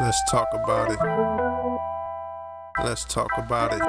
Let's talk about it. Let's talk about it.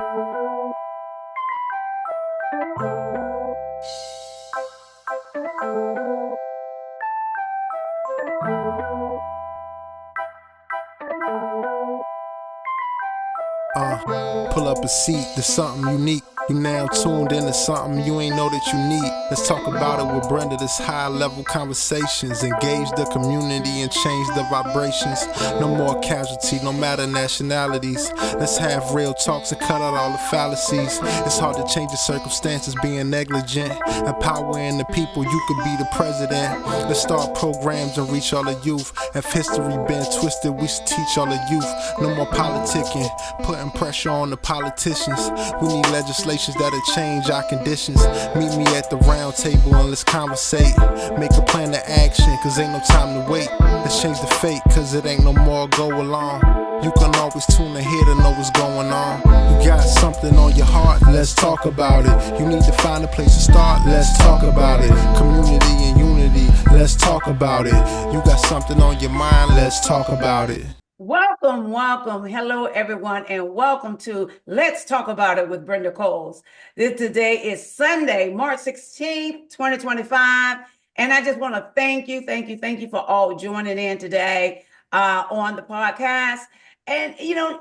Pull up a seat, there's something unique. You now tuned into something you ain't know that you need. Let's talk about it with Brenda. This high level conversations. Engage the community and change the vibrations. No more casualty, no matter nationalities. Let's have real talks and cut out all the fallacies. It's hard to change the circumstances being negligent. Empowering the people, you could be the president. Let's start programs and reach all the youth. If history been twisted, we should teach all the youth. No more politicking, putting pressure on the politicians. We need legislation that'll change our conditions. Meet me at the round table and let's conversate. Make a plan to action, cause ain't no time to wait. Let's change the fate, cause it ain't no more go along. You can always tune in here to know what's going on. You got something on your heart, let's talk about it. You need to find a place to start, let's talk about it. Community and unity, let's talk about it. You got something on your mind, let's talk about it. Welcome. Hello, everyone, and welcome to Let's Talk About It with Brenda Coles. Today is Sunday, March 16th, 2025, and I just want to thank you for all joining in today on the podcast. And,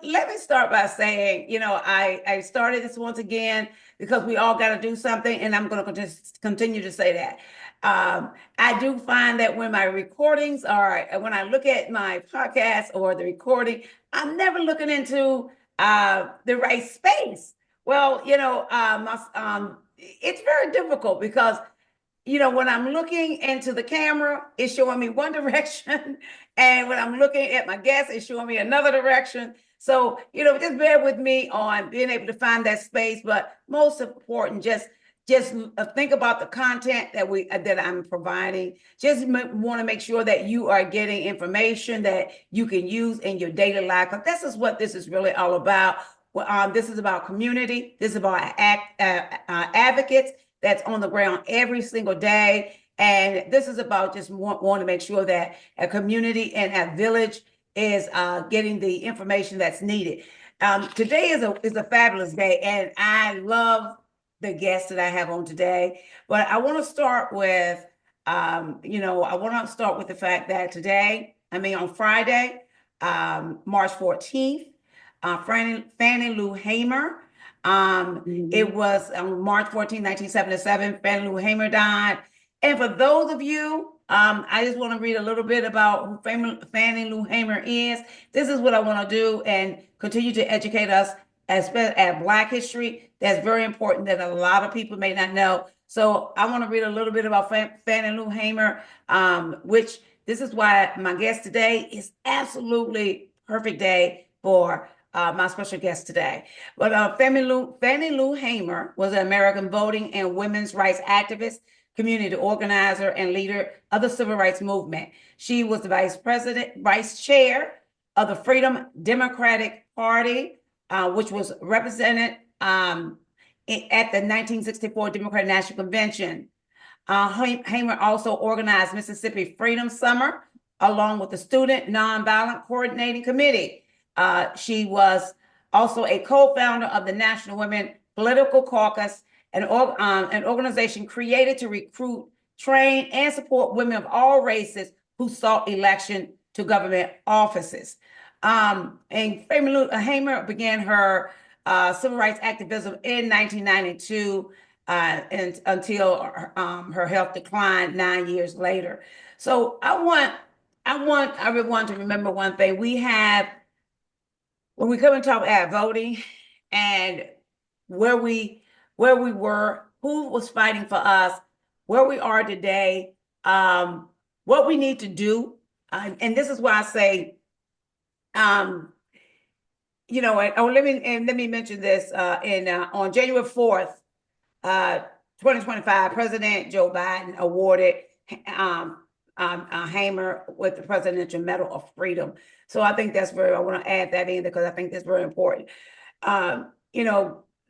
let me start by saying, I started this once again because we all got to do something, and I'm going to just continue to say that. I do find that when my recordings are, when I look at my podcast or the recording, I'm never looking into the right space. Well, it's very difficult because, when I'm looking into the camera, it's showing me one direction. And when I'm looking at my guest, it's showing me another direction. So, just bear with me on being able to find that space. But most important, just think about the content that I'm providing. Just want to make sure that you are getting information that you can use in your daily life. Because this is what this is really all about. This is about community. This is about advocates that's on the ground every single day. And this is about just want to make sure that a community and a village is getting the information that's needed. Today is a fabulous day, and I love the guests that I have on today. But I want to start with, the fact that on Friday, March 14th, Fannie Lou Hamer, it was on March 14, 1977, Fannie Lou Hamer died. And for those of you, I just want to read a little bit about who Fannie Lou Hamer is. This is what I want to do and continue to educate us at Black history. That's very important that a lot of people may not know. So I want to read a little bit about Fannie Lou Hamer, which this is why my guest today is absolutely perfect day for my special guest today. But Fannie Lou Hamer was an American voting and women's rights activist, community organizer, and leader of the civil rights movement. She was the vice chair of the Freedom Democratic Party, which was represented at the 1964 Democratic National Convention. Hamer also organized Mississippi Freedom Summer, along with the Student Nonviolent Coordinating Committee. She was also a co-founder of the National Women Political Caucus, an organization created to recruit, train, and support women of all races who sought election to government offices. And Fannie Lou Hamer began her civil rights activism in 1992 and until her health declined 9 years later. So I want everyone to remember one thing. When we come and talk about voting and where we were, who was fighting for us, where we are today, what we need to do. And this is why I say, let me mention this. On January 4th, 2025, President Joe Biden awarded Hamer with the Presidential Medal of Freedom. So I think I want to add that in because I think that's very important.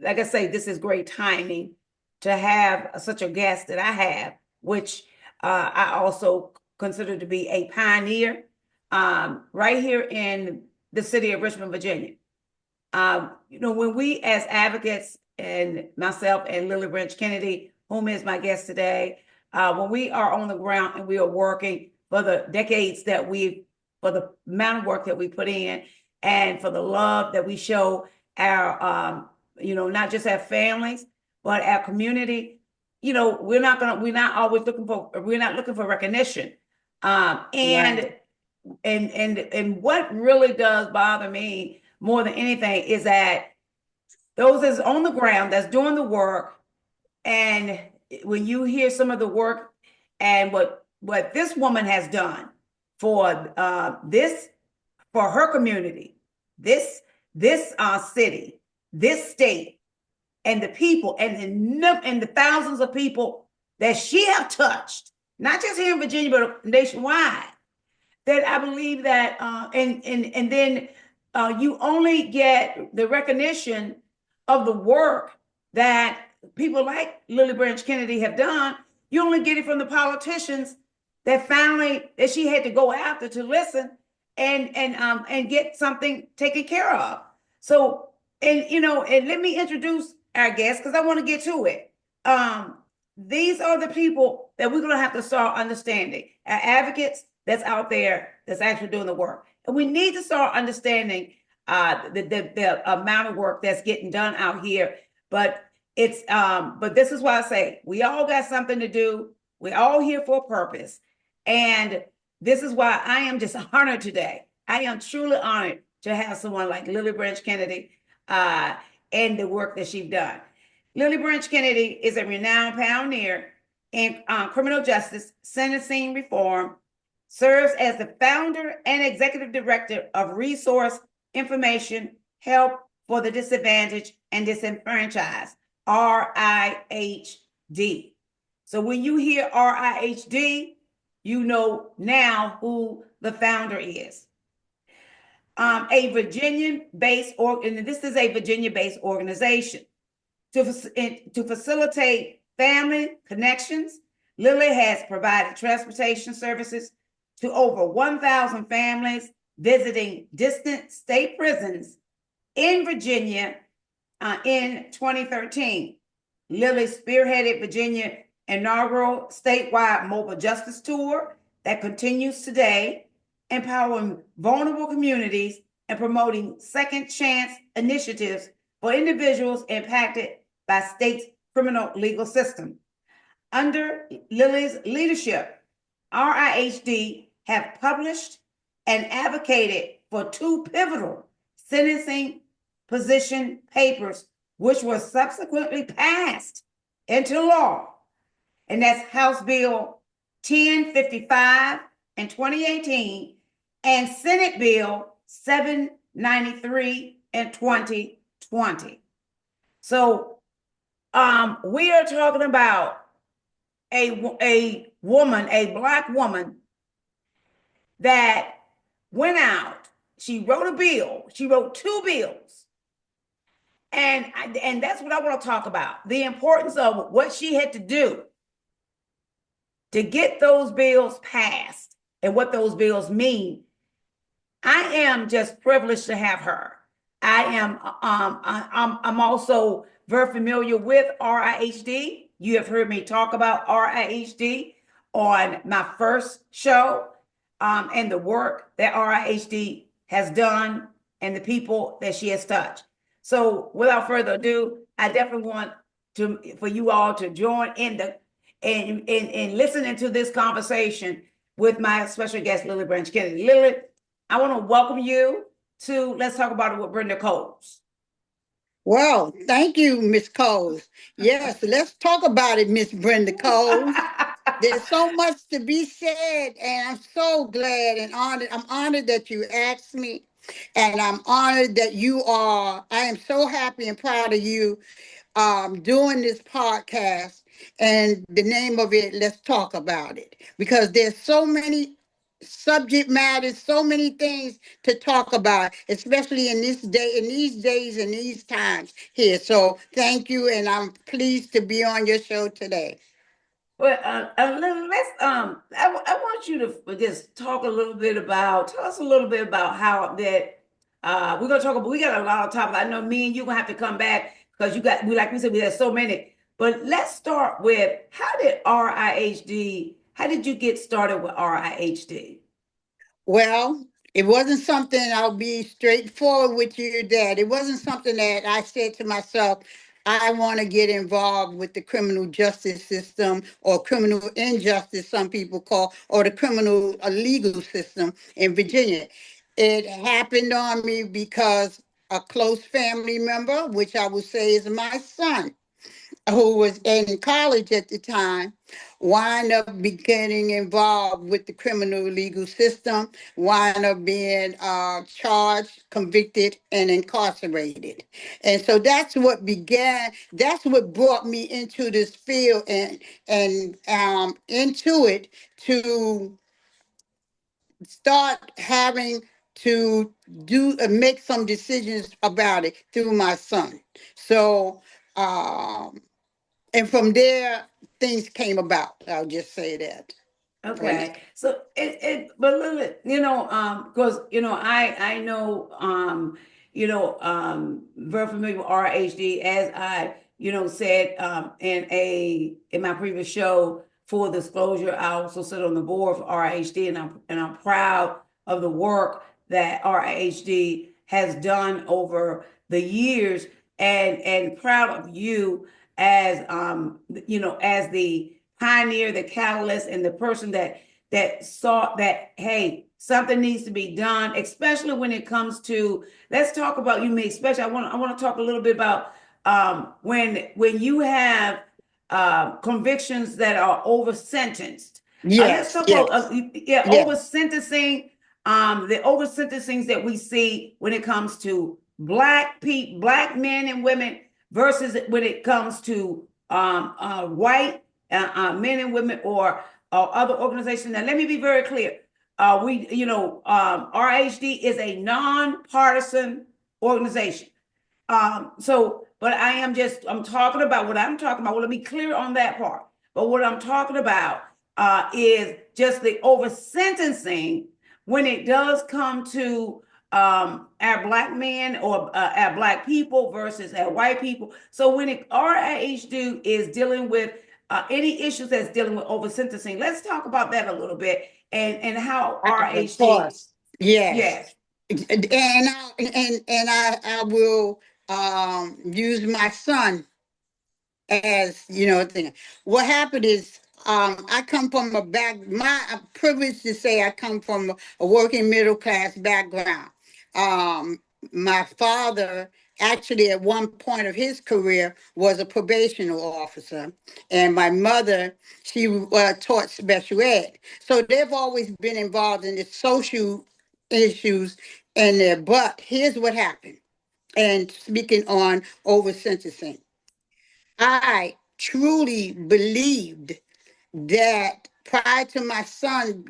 Like I say, this is great timing to have such a guest that I have, which I also consider to be a pioneer right here in the city of Richmond, Virginia. When we as advocates, and myself and Lillie Branch Kennedy, whom is my guest today, when we are on the ground and we are working for the decades for the amount of work that we put in, and for the love that we show our, not just our families, but our community, we're not always looking for recognition. And what really does bother me more than anything is that those that's on the ground, that's doing the work, and when you hear some of the work and what this woman has done for for her community, this city, this state, and the people, and the thousands of people that she have touched, not just here in Virginia, but nationwide, that I believe that, and then you only get the recognition of the work that people like Lillie Branch Kennedy have done. You only get it from the politicians that she had to go after to listen and get something taken care of. So, and let me introduce our guest, because I want to get to it. These are the people that we're going to have to start understanding, our advocates that's out there that's actually doing the work. And we need to start understanding the amount of work that's getting done out here. But this is why I say we all got something to do. We're all here for a purpose. And this is why I am just honored today. I am truly honored to have someone like Lillie Branch Kennedy and the work that she's done. Lillie Branch Kennedy is a renowned pioneer in criminal justice, sentencing reform, serves as the founder and executive director of Resource Information Help for the Disadvantaged and Disenfranchised, RIHD. So when you hear RIHD, you know now who the founder is. A Virginia-based, and this is a Virginia-based organization to facilitate family connections. Lillie has provided transportation services to over 1,000 families visiting distant state prisons in Virginia in 2013. Lillie spearheaded Virginia inaugural statewide mobile justice tour that continues today, empowering vulnerable communities and promoting second chance initiatives for individuals impacted by state's criminal legal system. Under Lillie's leadership, RIHD have published and advocated for 2 pivotal sentencing position papers, which were subsequently passed into law. And that's House Bill 1055 in 2018 and Senate Bill 793 in 2020. So we are talking about a woman, a Black woman that went out. She wrote a bill. She wrote 2 bills. And that's what I want to talk about. The importance of what she had to do to get those bills passed and what those bills mean. I am just privileged to have her. I'm also very familiar with RIHD. You have heard me talk about RIHD on my first show, and the work that RIHD has done and the people that she has touched. So without further ado, I definitely want for you all to join in in listening to this conversation with my special guest, Lillie Branch Kennedy. Lillie, I want to welcome you to Let's Talk About It with Brenda Coles. Well, thank you, Miss Coles. Yes, let's talk about it, Miss Brenda Coles. There's so much to be said, and I'm so glad and honored. I'm honored that you asked me, and I'm honored that I am so happy and proud of you doing this podcast. And the name of it, Let's Talk About It, because there's so many subject matters, so many things to talk about, especially in these days and these times here. So thank you, and I'm pleased to be on your show today. Well, let's I want you to just tell us a little bit about how that we're gonna talk about. We got a lot of topics. I know me and you gonna have to come back because you got. We like we said, we have so many. But let's start with how did RIHD? How did you get started with RIHD? Well, it wasn't something, I'll be straightforward with you, that it wasn't something that I said to myself, I want to get involved with the criminal justice system, or criminal injustice, some people call, or the criminal legal system in Virginia. It happened on me because a close family member, which I would say is my son, who was in college at the time, wind up getting involved with the criminal legal system, wind up being charged, convicted, and incarcerated. And so that's what brought me into this field, and into it, to start having to do make some decisions about it through my son. So um and from there, things came about. I'll just say that. Brenda. Okay, so but Lilith, because I know, very familiar with RHD, as I, said, in my previous show. Full disclosure, I also sit on the board for RHD, and I'm proud of the work that RHD has done over the years, and proud of you as, as the pioneer, the catalyst, and the person that saw that, hey, something needs to be done, especially when it comes to. Let's talk about you, me, especially. I want to talk a little bit about, when you have convictions that are over sentenced. Let's Yes, talk about, yes, yeah, yes. over sentencing. The over sentencings that we see when it comes to black men and women, versus when it comes to white men and women, or other organizations. Now, let me be very clear. RHD is a nonpartisan organization. But I'm talking about what I'm talking about. Well, let me be clear on that part. But what I'm talking about is just the over sentencing when it does come to our black men, or our black people versus our white people. So when RIHD is dealing with any issues that's dealing with over sentencing, let's talk about that a little bit, and how Of RIHD, course. Yes. yes. And I will use my son as thing. What happened is, I come from I'm privileged to say I come from a working middle class background. um my father, actually, at one point of his career, was a probation officer, and my mother, she taught special ed. So they've always been involved in the social issues in there. But here's what happened, and speaking on over sentencing, I truly believed that prior to my son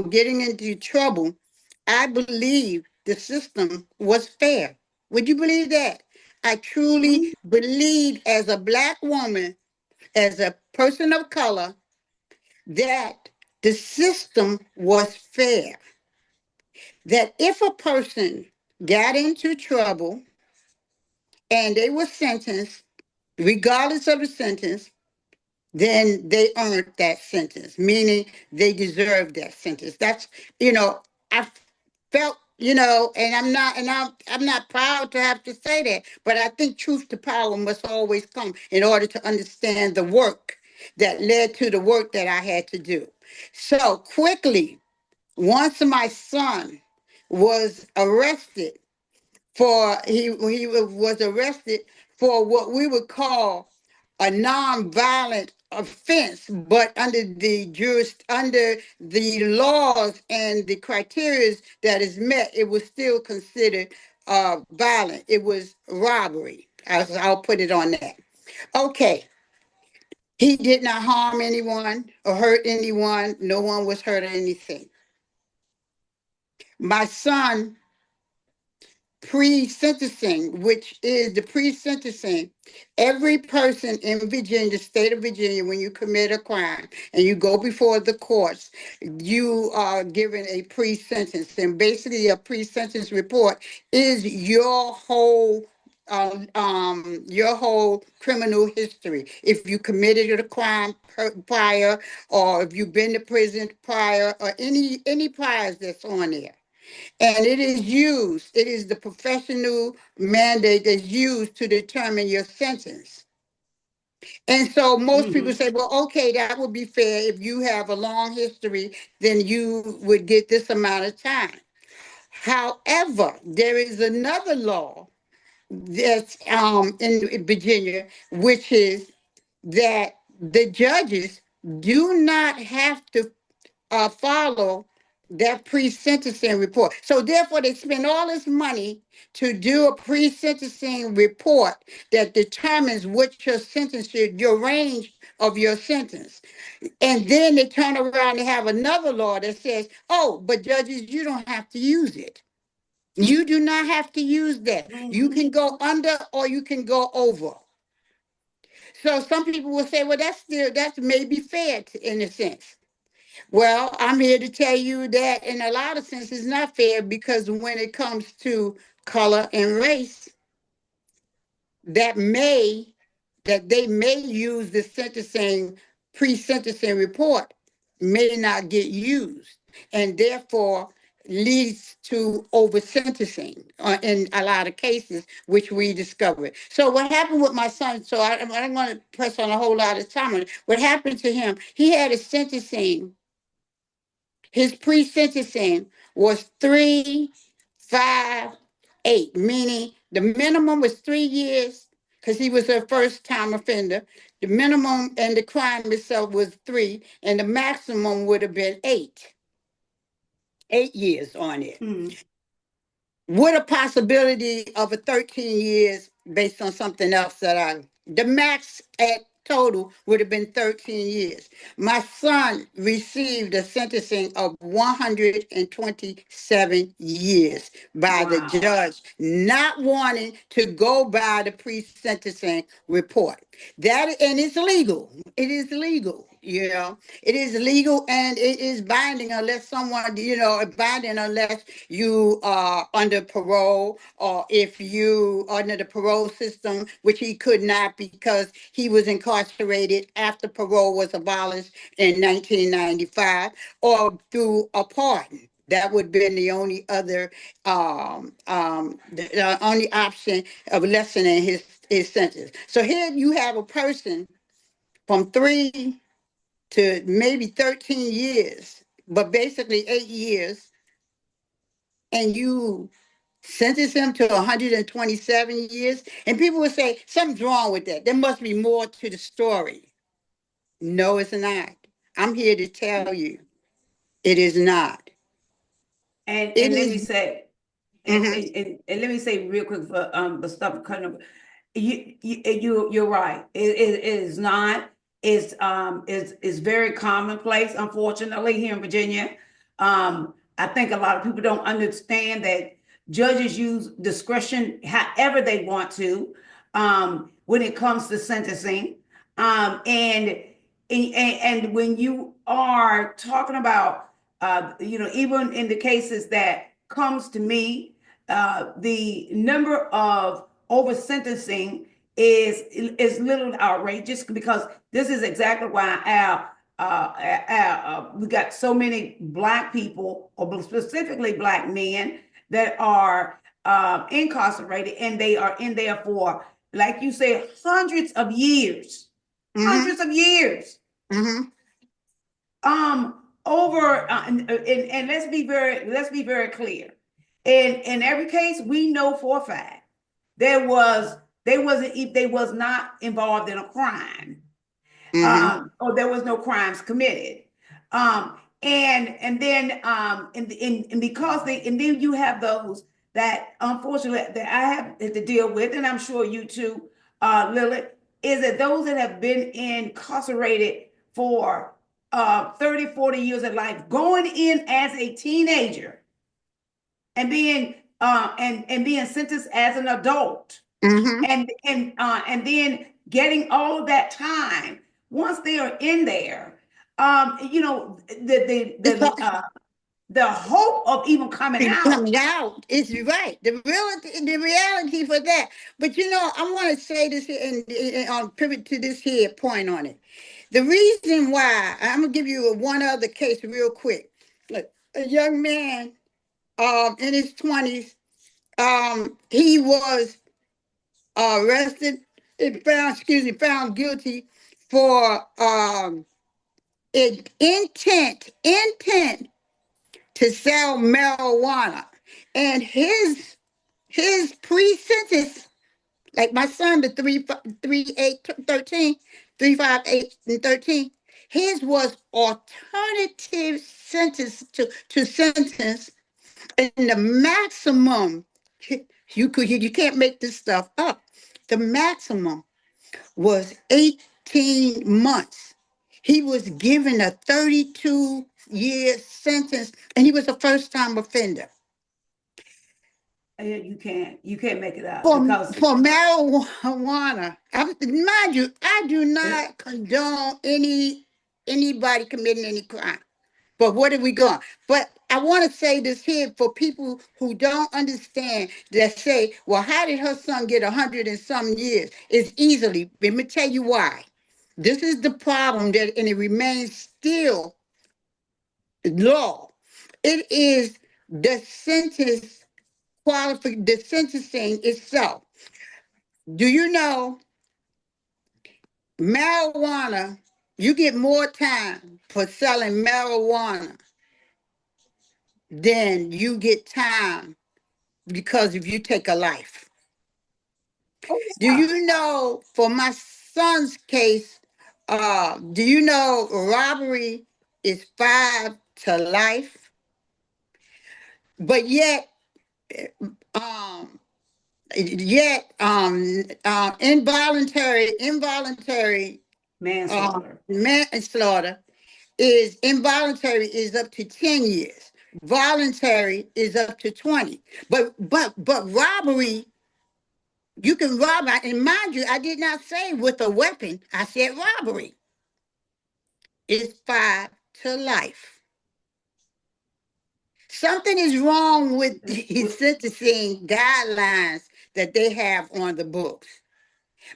getting into trouble, I believed the system was fair. Would you believe that? I truly Mhm. believed, as a black woman, as a person of color, that the system was fair. That if a person got into trouble and they were sentenced, regardless of the sentence, then they earned that sentence, meaning they deserved that sentence. That's, I felt, and I'm not proud to have to say that, but I think truth to power must always come in order to understand the work that led to the work that I had to do. So quickly, once my son was arrested, he was arrested for what we would call a non-violent offense, but under the laws and the criteria that is met, it was still considered violent. It was robbery. I'll put it on that. Okay. He did not harm anyone or hurt anyone. No one was hurt or anything. My son pre-sentencing, which is the pre-sentencing. Every person in Virginia, the state of Virginia, when you commit a crime and you go before the courts, you are given a pre-sentence. And basically, a pre-sentence report is your whole criminal history. If you committed a crime prior, or if you've been to prison prior, or any priors that's on there. And it is the professional mandate that's used to determine your sentence. And so most people say, well, okay, that would be fair. If you have a long history, then you would get this amount of time. However, there is another law that's in Virginia, which is that the judges do not have to follow that pre-sentencing report. So therefore, they spend all this money to do a pre-sentencing report that determines what your sentence should, your range of your sentence. And then they turn around and have another law that says, oh, but judges, you don't have to use it. You do not have to use that. You can go under or you can go over. So some people will say, well, that's maybe fair in a sense. Well, I'm here to tell you that in a lot of sense it's not fair, because when it comes to color and race, that they may use the sentencing pre-sentencing report may not get used, and therefore leads to over sentencing in a lot of cases, which we discovered. So what happened with my son, so I don't want to press on a whole lot of time on it. What happened to him, he had a sentencing. His pre-sentencing was 358, meaning the minimum was 3 years because he was a first-time offender. The minimum and the crime itself was 3, and the maximum would have been 8. 8 years on it. With a possibility of a 13 years based on something else the max at total would have been 13 years. My son received a sentencing of 127 years by the judge, not wanting to go by the pre-sentencing report. And it's legal. It is legal. It is legal, and it is binding unless binding unless you are under parole, or if you are under the parole system, which he could not because he was incarcerated after parole was abolished in 1995, or through a pardon. That would have been the only other, the only option of lessening his sentence. So here you have a person from 3 to maybe 13 years, but basically 8 years, and you sentence him to 127 years. And people would say, something's wrong with that. There must be more to the story. No, it's not. I'm here to tell you, it is not. And let me say, and let me say real quick for the stuff kind of you're right. It is not. It's very commonplace, unfortunately, here in Virginia. I think a lot of people don't understand that judges use discretion however they want to when it comes to sentencing. And when you are talking about even in the cases that comes to me, the number of over sentencing is little outrageous, because this is exactly why we got so many Black people, or specifically Black men, that are incarcerated, and they are in there for, like you said, hundreds of years. Hundreds of years. And let's be very clear. In every case, we know for a fact they was not involved in a crime, or there was no crimes committed. And then you have those that unfortunately that I have to deal with, and I'm sure you too, Lillie, is that those that have been incarcerated for 30, 40 years of life, going in as a teenager and being and being sentenced as an adult, Mm-hmm. and then getting all of that time once they are in there. You know, It's the hope of even coming out. coming out is right. The reality for that. But I want to say this here and on pivot to this here point on it. The reason why I'm gonna give you one other case real quick. Look, a young man, in his 20s, he was arrested and found guilty for intent to sell marijuana, and his pre-sentence, like my son, the 3, 8, 13, 3, 5, 8, and 13, his was alternative sentence to sentence, and the maximum, you can't make this stuff up. The maximum was 18 months. He was given a 32-year sentence, and he was a first-time offender. You can't make it up For, because for marijuana. Mind you, I do not condone anybody committing any crime. But what are we going? But I want to say this here for people who don't understand, that say, well, how did her son get 100 and some years? It's easily. Let me tell you why. This is the problem, and it remains still law. It is the sentence the sentencing itself. Do you know marijuana? You get more time for selling marijuana than you get time because if you take a life. oh, Do yeah. you know, for my son's case, do you know robbery is 5 to life? But um, involuntary Manslaughter. manslaughter is involuntary is up to 10 years. Voluntary is up to 20. But robbery, you can rob, and mind you, I did not say with a weapon. I said robbery is 5 to life. Something is wrong with the sentencing guidelines that they have on the books.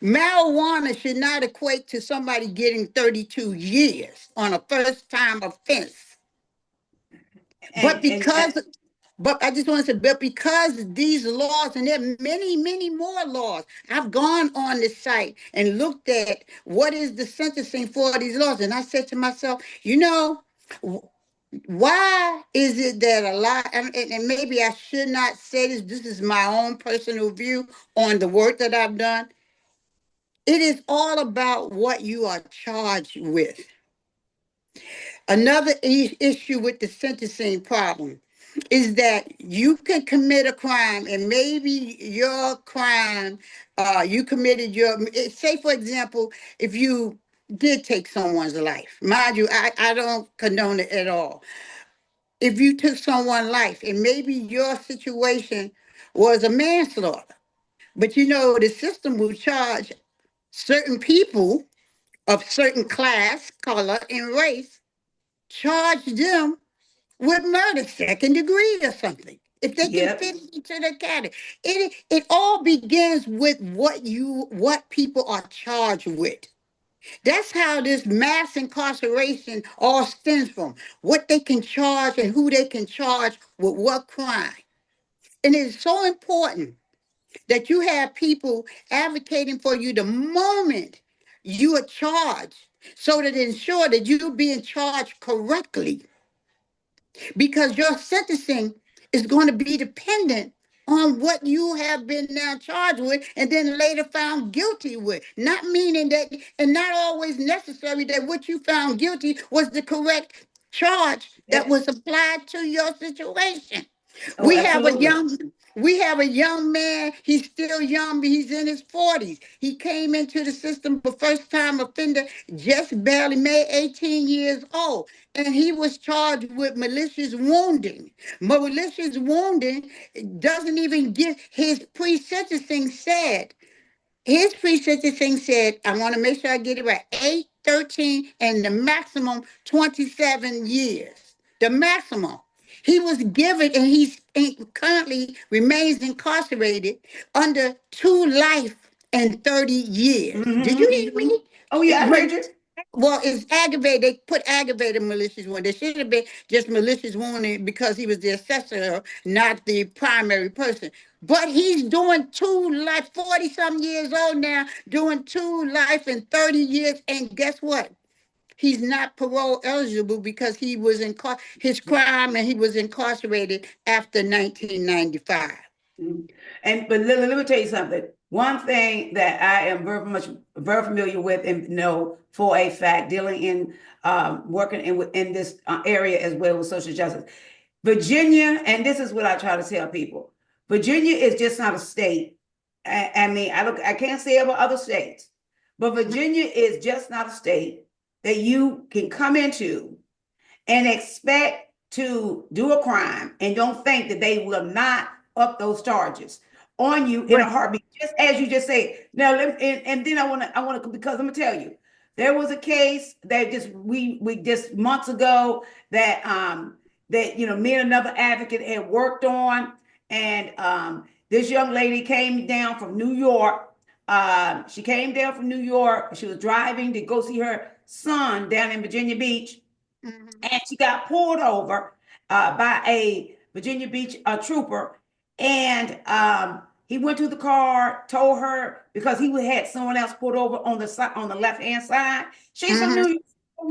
Marijuana should not equate to somebody getting 32 years on a first time offense. But And because But I just want to say, but because these laws, and there are many, many more laws, I've gone on the site and looked at what is the sentencing for these laws. And I said to myself, why is it that a lot, and maybe I should not say this is my own personal view on the work that I've done. It is all about what you are charged with. Another issue with the sentencing problem is that you can commit a crime, and maybe your crime, you committed say, for example, if you did take someone's life. Mind you, I don't condone it at all. If you took someone's life, and maybe your situation was a manslaughter, but the system will charge certain people of certain class, color, and race, charge them with murder, second degree or something. If they can yep. fit into the category. It all begins with what people are charged with. That's how this mass incarceration all stems from. What they can charge and who they can charge with what crime. And it's so important that you have people advocating for you the moment you are charged, so that ensure that you're being charged correctly, because your sentencing is going to be dependent on what you have been now charged with and then later found guilty with. Not meaning that, and not always necessary that what you found guilty was the correct charge that Yep. was applied to your situation. Oh, We have a absolutely. young We have a young man. He's still young, but he's in his 40s. He came into the system for first time offender, just barely made 18 years old. And he was charged with malicious wounding. Malicious wounding doesn't even get his pre-sentencing said. His pre-sentencing said, I want to make sure I get it right, 8, 13, and the maximum 27 years. The maximum. He was given, and currently remains incarcerated under 2 life and 30 years. Did you hear me? Oh, yeah, I heard you. Well, it's aggravated. They put aggravated malicious wounding. They should have been just malicious wounding because he was the assessor, not the primary person. But he's doing 2 life, 40 some years old now, doing 2 life and 30 years. And guess what? He's not parole eligible because he was in his crime, and he was incarcerated after 1995. But let me tell you something. One thing that I am very familiar with and know for a fact, dealing in working in this area as well with social justice, Virginia, and this is what I try to tell people: Virginia is just not a state. I mean, I can't say about other states, but Virginia is just not a state that you can come into and expect to do a crime and don't think that they will not up those charges on you in a heartbeat, just as you just said. Now, and then I want to, because I'm gonna tell you, there was a case that we just months ago that me and another advocate had worked on, and this young lady came down from New York. She came down from New York. She was driving to go see her son down in Virginia Beach, and she got pulled over by a Virginia Beach trooper. And he went to the car, told her, because he had someone else pulled over on the left hand side. She's from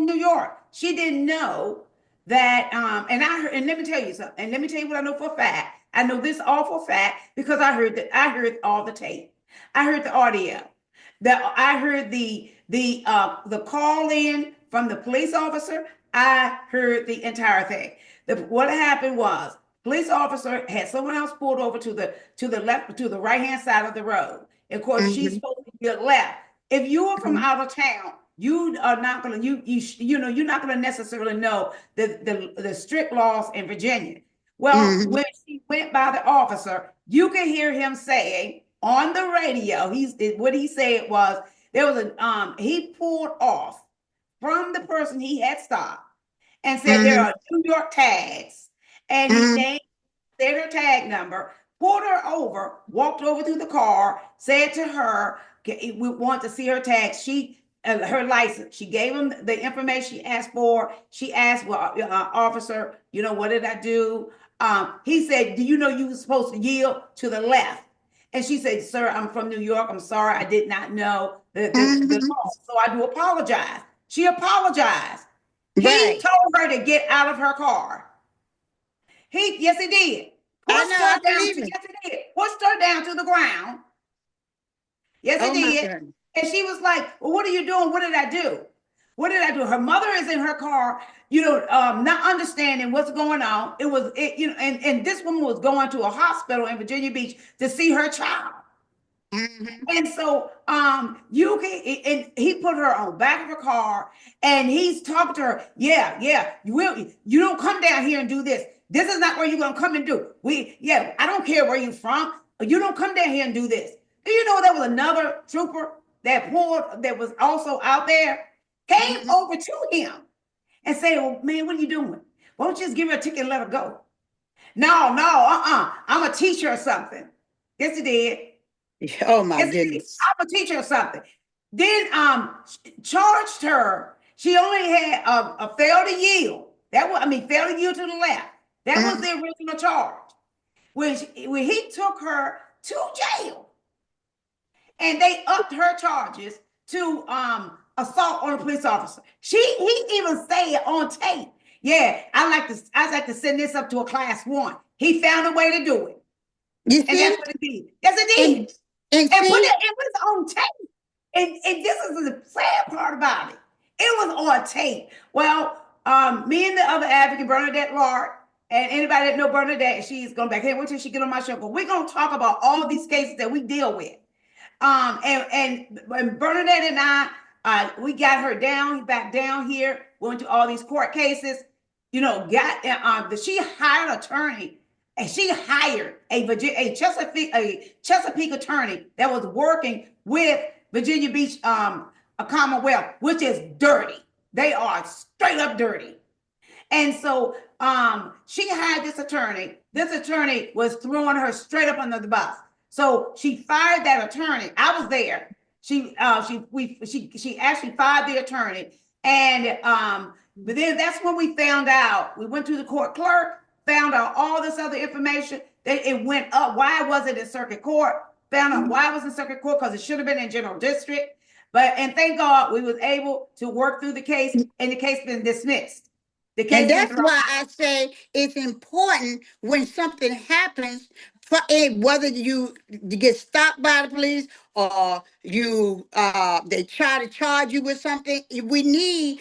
New York. She didn't know that. And let me tell you something. And let me tell you what I know for a fact. I know this all for a fact because I heard all the tape. I heard the audio. That I heard the call in from the police officer. I heard the entire thing. What happened was, police officer had someone else pulled over to the right hand side of the road. Of course, she's supposed to be left. If you are from out of town, you are not gonna you're not gonna necessarily know the strict laws in Virginia. Well, when she went by the officer, you can hear him saying on the radio, what he said was, there was he pulled off from the person he had stopped and said there are New York tags, and he said her tag number, pulled her over, walked over to the car, said to her, we want to see her tag. Her license. She gave him the information she asked for. She asked, well, officer, what did I do? He said, do you know you were supposed to yield to the left? And she said, sir, I'm from New York. I'm sorry. I did not know the law. So I do apologize. She apologized. He told her to get out of her car. Yes, he did. Pushed her down to the ground. Yes, he did. And she was like, well, what are you doing? What did I do? What did I do? Her mother is in her car, not understanding what's going on. And this woman was going to a hospital in Virginia Beach to see her child. And so and he put her on the back of her car, and he's talking to her. Yeah, you don't come down here and do this. This is not where you're gonna come and do. I don't care where you're from. You don't come down here and do this. Do you know there was another trooper that was also out there, came over to him and said, well, man, what are you doing? Why don't you just give her a ticket and let her go? No, I'm a teacher or something. Yes, he did. Oh my goodness. I'm a teacher or something. Then charged her. She only had a fail to yield. Fail to yield to the left. That was the original charge. When he took her to jail, and they upped her charges to assault on a police officer. He even said on tape, yeah, I'd like to send this up to a class 1. He found a way to do it. And that's what he did. Yes, it did. And put it on tape. And this is the sad part about it. It was on tape. Well, me and the other advocate, Bernadette Lard, And anybody that know Bernadette, she's going back. Hey, wait till she get on my show. But we're going to talk about all these cases that we deal with. And Bernadette and I, we got her back down here, went to all these court cases. You know, she hired an attorney, and she hired a Chesapeake attorney that was working with Virginia Beach, a Commonwealth, which is dirty. They are straight up dirty. And so she hired this attorney. This attorney was throwing her straight up under the bus. So she fired that attorney. I was there. She actually fired the attorney. And but then that's when we found out. We went to the court clerk, found out all this other information. That it went up. Why was it in circuit court? Found out why it was in circuit court, because it should have been in general district. And thank God we was able to work through the case, and the case been dismissed. And that's why I say it's important when something happens, whether you get stopped by the police or they try to charge you with something. We need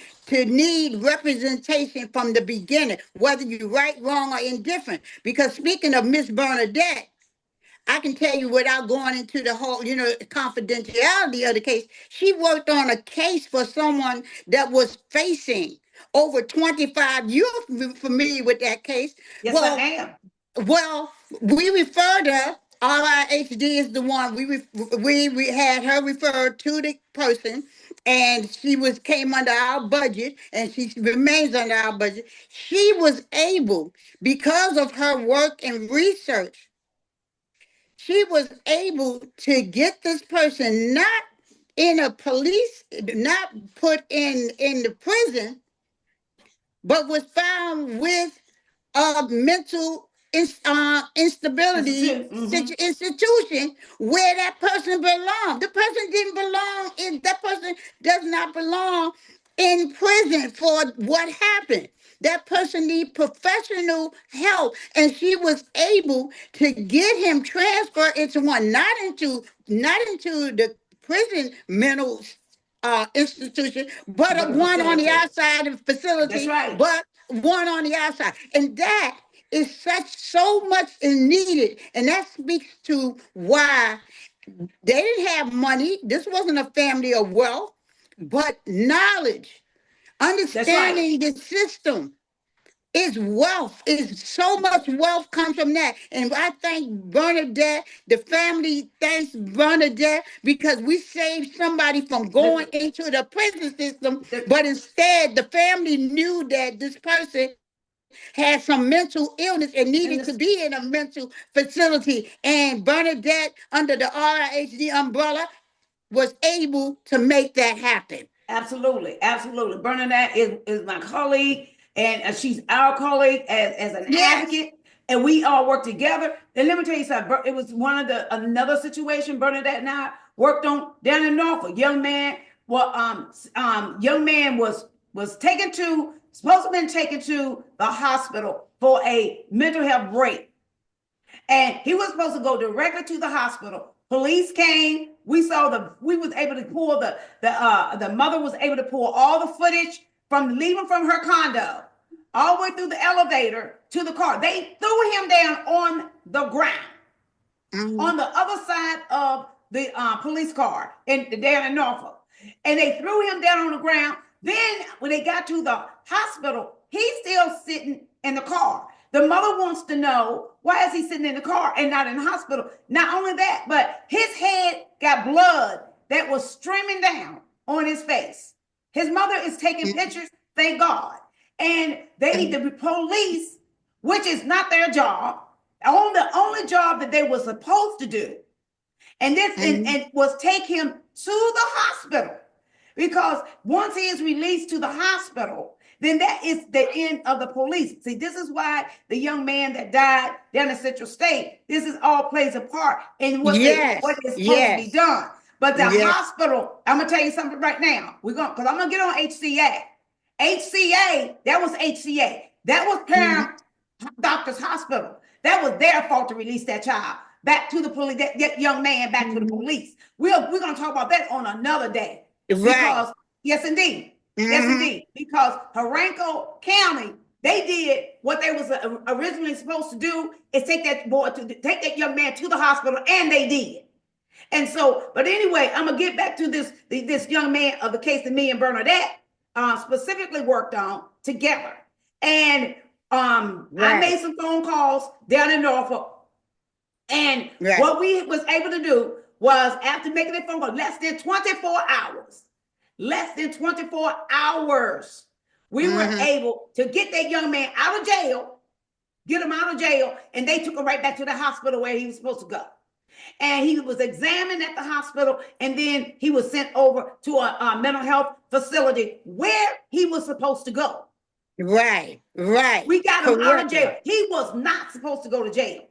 representation from the beginning, whether you're right, wrong, or indifferent. Because speaking of Miss Bernadette, I can tell you without going into the whole, confidentiality of the case, she worked on a case for someone that was facing over 25. You're familiar with that case. Yes, I am. Well, we referred her. RIHD is the one we had her referred to the person, and she came under our budget, and she remains under our budget. She was able, because of her work and research, she was able to get this person not put in the prison, but was found with a mental instability institution where that person belonged. The person didn't belong that person does not belong in prison for what happened. That person needs professional help, and she was able to get him transferred into one, not into the prison mental institution, but one on the outside of the facility. That's right. But one on the outside, and that is so much is needed, and that speaks to why they didn't have money. This wasn't a family of wealth, but knowledge, understanding the system is wealth. Is so much wealth comes from that. And I thank Bernadette, the family thanks Bernadette, because we saved somebody from going into the prison system. But instead, the family knew that this person had some mental illness and needed to be in a mental facility. And Bernadette, under the RIHD umbrella, was able to make that happen. Absolutely. Absolutely. Bernadette is my colleague, and she's our colleague as an advocate, and we all work together. And let me tell you something. It was another situation Bernadette and I worked on down in Norfolk. Young man was supposed to have been taken to the hospital for a mental health break. And he was supposed to go directly to the hospital. Police came. We was able to pull the mother was able to pull all the footage from leaving from her condo all the way through the elevator to the car. They threw him down on the ground on the other side of the police car down in Norfolk. And they threw him down on the ground. Then when they got to the hospital, he's still sitting in the car. The mother wants to know, why is he sitting in the car and not in the hospital? Not only that, but his head got blood that was streaming down on his face. His mother is taking pictures, thank God. And the police, which is not their job, the only job that they were supposed to do, and was take him to the hospital. Because once he is released to the hospital, then that is the end of the police. See, this is why the young man that died down in Central State, this is all plays a part in what is supposed to be done. But the hospital, I'm gonna tell you something right now. Because I'm gonna get on HCA. That was HCA. That was Parent Doctors Hospital. That was their fault to release that child back to the police, that young man back to the police. We're gonna talk about that on another day. Because, yes, indeed. Yes, indeed. Because Henrico County They did what they was originally supposed to do, is take that young man to the hospital, and they did. And so, but anyway, I'm gonna get back to this young man of the case that me and Bernadette specifically worked on together. And I made some phone calls down in Norfolk, and what we was able to do was, after making that phone call, less than 24 hours, we were able to get that young man out of jail, and they took him right back to the hospital where he was supposed to go. And he was examined at the hospital, and then he was sent over to a mental health facility where he was supposed to go. Right. We got him out of jail. He was not supposed to go to jail.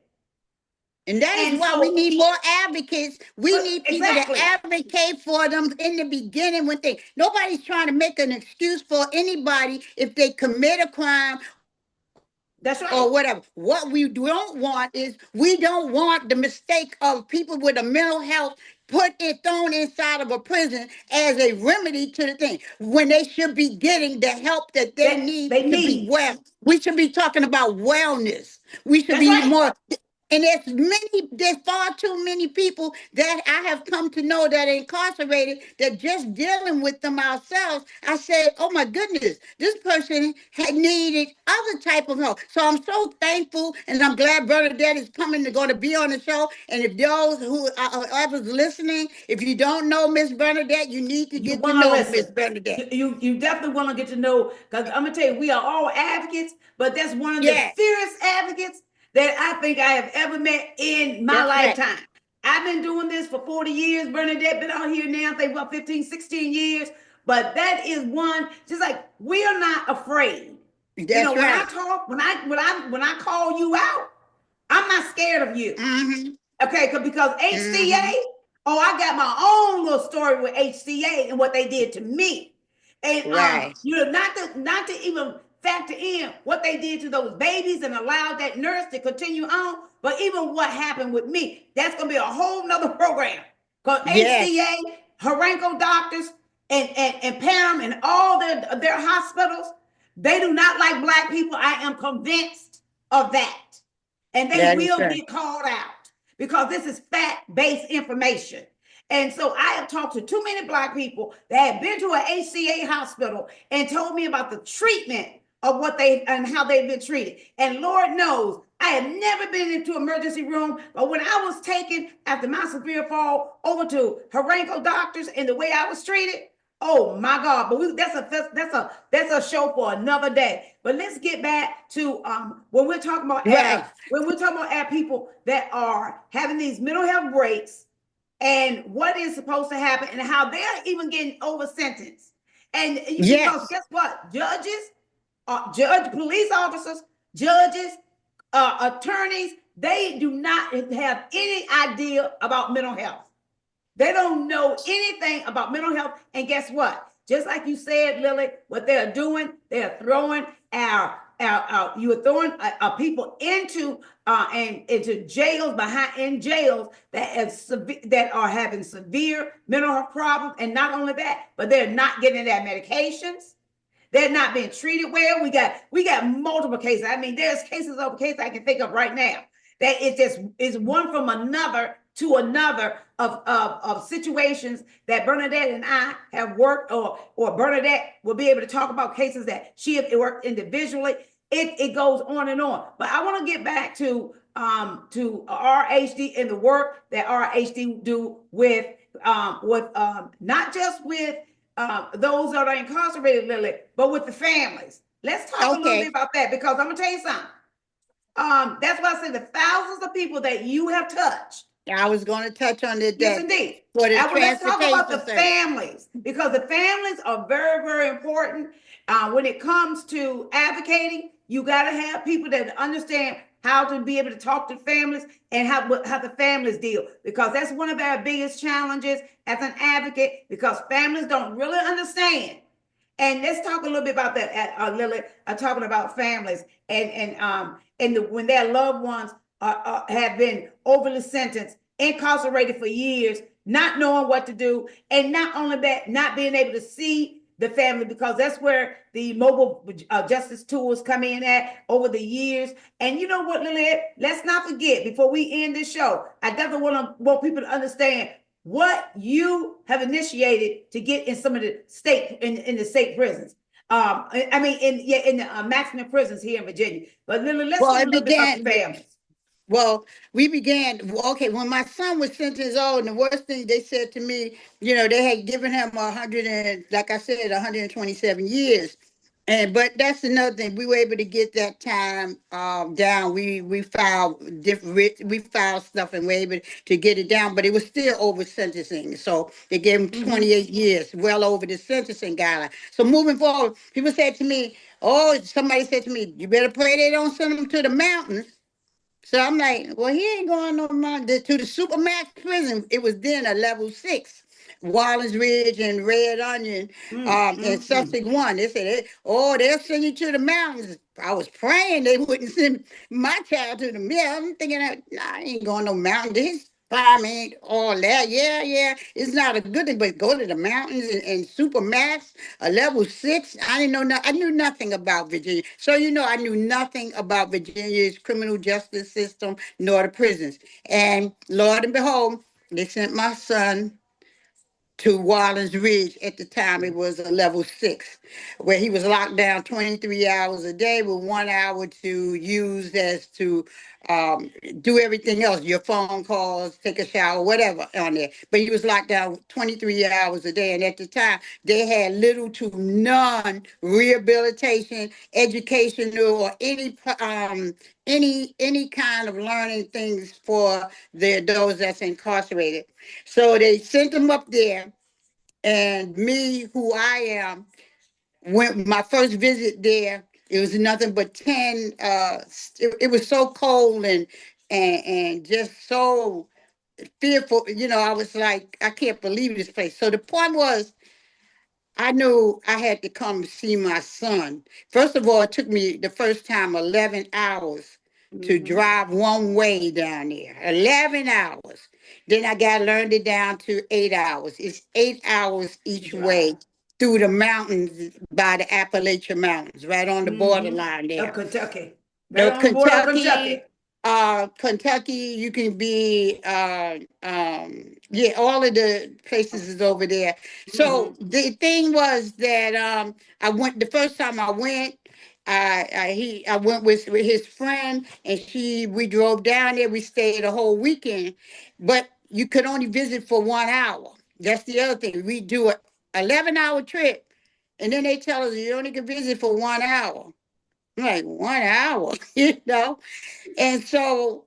And that is why we need more advocates. We need people to advocate for them in the beginning when nobody's trying to make an excuse for anybody if they commit a crime. That's right. Or whatever. What we don't want is, we don't want the mistake of people with a mental health thrown inside of a prison as a remedy to the thing, when they should be getting the help that they need to be well. We should be talking about wellness. We should be more. And there's far too many people that I have come to know that are incarcerated, that just dealing with them ourselves, I said, oh my goodness, this person had needed other type of help. So I'm so thankful, and I'm glad Bernadette is going to be on the show. And if those who are others listening, if you don't know Miss Bernadette, you need to get to know Miss Bernadette. You definitely want to get to know, because I'm going to tell you, we are all advocates, but that's one of the fiercest advocates that I think I have ever met in my lifetime. I've been doing this for 40 years. Bernadette been out here now, I think, about 15, 16 years. But that is one, just like, we are not afraid. When I talk, when I call you out, I'm not scared of you. Okay, because HCA, I got my own little story with HCA and what they did to me. And not to even factor in what they did to those babies and allowed that nurse to continue on, but even what happened with me, that's going to be a whole nother program. Because HCA, Harenko doctors, and Param and all their hospitals, they do not like Black people. I am convinced of that. And they will get called out, because this is fact-based information. And so I have talked to too many Black people that have been to an HCA hospital and told me about the treatment of how they've been treated. And Lord knows, I have never been into emergency room, but when I was taken after my severe fall over to Harenko doctors and the way I was treated, oh my God! But that's a show for another day. But let's get back to when we're talking about people that are having these mental health breaks, and what is supposed to happen, and how they're even getting over sentenced. And because guess what, police officers, judges, attorneys, they do not have any idea about mental health. They don't know anything about mental health. And guess what? Just like you said, Lillie, what they're doing, they're throwing people into jails, in jails that are having severe mental health problems. And not only that, but they're not getting their medications. They're not being treated well. We got multiple cases. I mean, there's cases over cases I can think of right now that it's one from another to another of situations that Bernadette and I have worked, or Bernadette will be able to talk about cases that she have worked individually. It goes on and on. But I want to get back to RHD and the work that RHD do with not just with those that are incarcerated, Lillie, but with the families. Let's talk a little bit about that, because I'm gonna tell you something. That's why I said the thousands of people that you have touched. I was going to touch on that. Yes, indeed. Let's talk about the families, because the families are very, very important. When it comes to advocating, you got to have people that understand how to be able to talk to families and how the families deal, because that's one of our biggest challenges as an advocate, because families don't really understand. And let's talk a little bit about that, Lillie, talking about families when their loved ones have been overly sentenced, incarcerated for years, not knowing what to do, and not only that, not being able to see the family, because that's where the mobile justice tools come in at over the years. And you know what, Lillie? Let's not forget, before we end this show, I definitely want people to understand what you have initiated to get in some of the state in the state prisons. I mean, in the maximum prisons here in Virginia. But Lillie, let's Well, get a it little bit about the began. families. Well, we began, okay, when my son was 6 years old, and the worst thing they said to me, they had given him 100 and, like I said, 127 years. But that's another thing. We were able to get that time down. We filed we filed stuff and were able to get it down, but it was still over sentencing. So they gave him 28 years, well over the sentencing guideline. So moving forward, people said to me, oh, somebody said to me, you better pray they don't send him to the mountains. So I'm like, well, he ain't going no more to the Supermax prison. It was then a level 6, Wallace Ridge and Red Onion, and Sussex One. They said, oh, they'll send you to the mountains. I was praying they wouldn't send my child to the mill. I'm thinking, nah, I ain't going no mountain. This time ain't all that. Yeah, it's not a good thing, but go to the mountains and Supermax, a level 6. I didn't know. I knew nothing about Virginia. So I knew nothing about Virginia's criminal justice system nor the prisons. And Lord and behold, they sent my son to Wallace Ridge. At the time, it was a level 6, where he was locked down 23 hours a day with 1 hour to use as to do everything else, your phone calls, take a shower, whatever on there. But he was locked down 23 hours a day. And at the time, they had little to none rehabilitation, educational, or any kind of learning things for those that's incarcerated. So they sent him up there, and me, who I am, went my first visit there. It was nothing but 10. It was so cold and just so fearful. I was like, I can't believe this place. So the point was, I knew I had to come see my son. First of all, it took me the first time 11 hours to drive one way down there. 11 hours. Then I got learned it down to 8 hours. It's 8 hours each way through the mountains by the Appalachian Mountains, right on the borderline there. Of Kentucky. Right No, on the border of Kentucky. Kentucky, you can be, yeah, all of the places is over there. So the thing was that I went the first time I went. I went with his friend, and we drove down there. We stayed a whole weekend, but you could only visit for 1 hour. That's the other thing. We do an 11-hour trip, and then they tell us you only can visit for 1 hour. I'm like, 1 hour, And so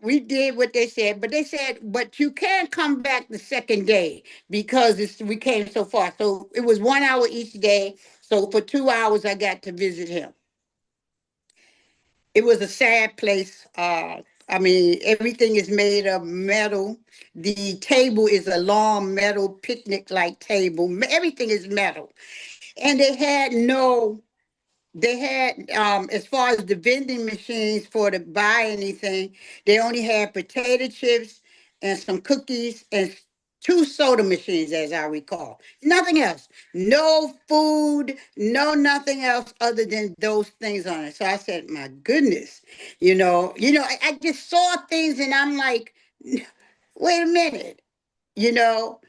we did what they said, but they said, but you can come back the second day because we came so far. So it was 1 hour each day. So for 2 hours, I got to visit him. It was a sad place. I mean, everything is made of metal. The table is a long metal picnic-like table. Everything is metal. And they had, as far as the vending machines for to buy anything, they only had potato chips and some cookies and 2 soda machines, as I recall. Nothing else. No food, no nothing else other than those things on it. So I said, my goodness, I just saw things and I'm like, wait a minute, you know,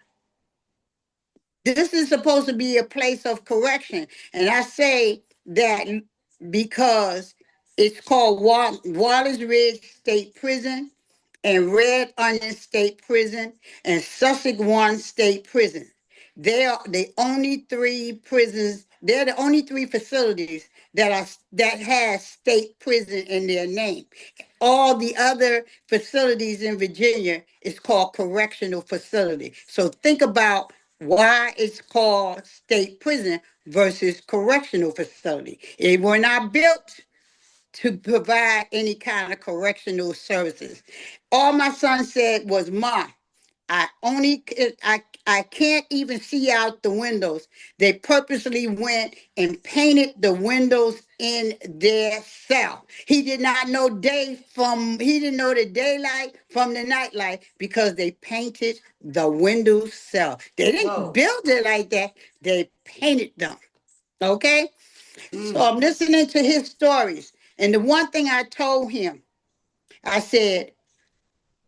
this is supposed to be a place of correction. And I say that because it's called Wallace Ridge State Prison and Red Onion State Prison and Sussex One State Prison. They are the only 3 prisons. They're the only 3 facilities that has state prison in their name. All the other facilities in Virginia is called correctional facility. So think about why it's called state prison versus correctional facility. It were not built to provide any kind of correctional services. All my son said was, "Ma, I can't even see out the windows. They purposely went and painted the windows in their cell. He did not know he didn't know the daylight from the nightlight because they painted the windows cell. They didn't Whoa. build it like that. They painted them. Okay? So Mm. I'm listening to his stories. And the one thing I told him, I said,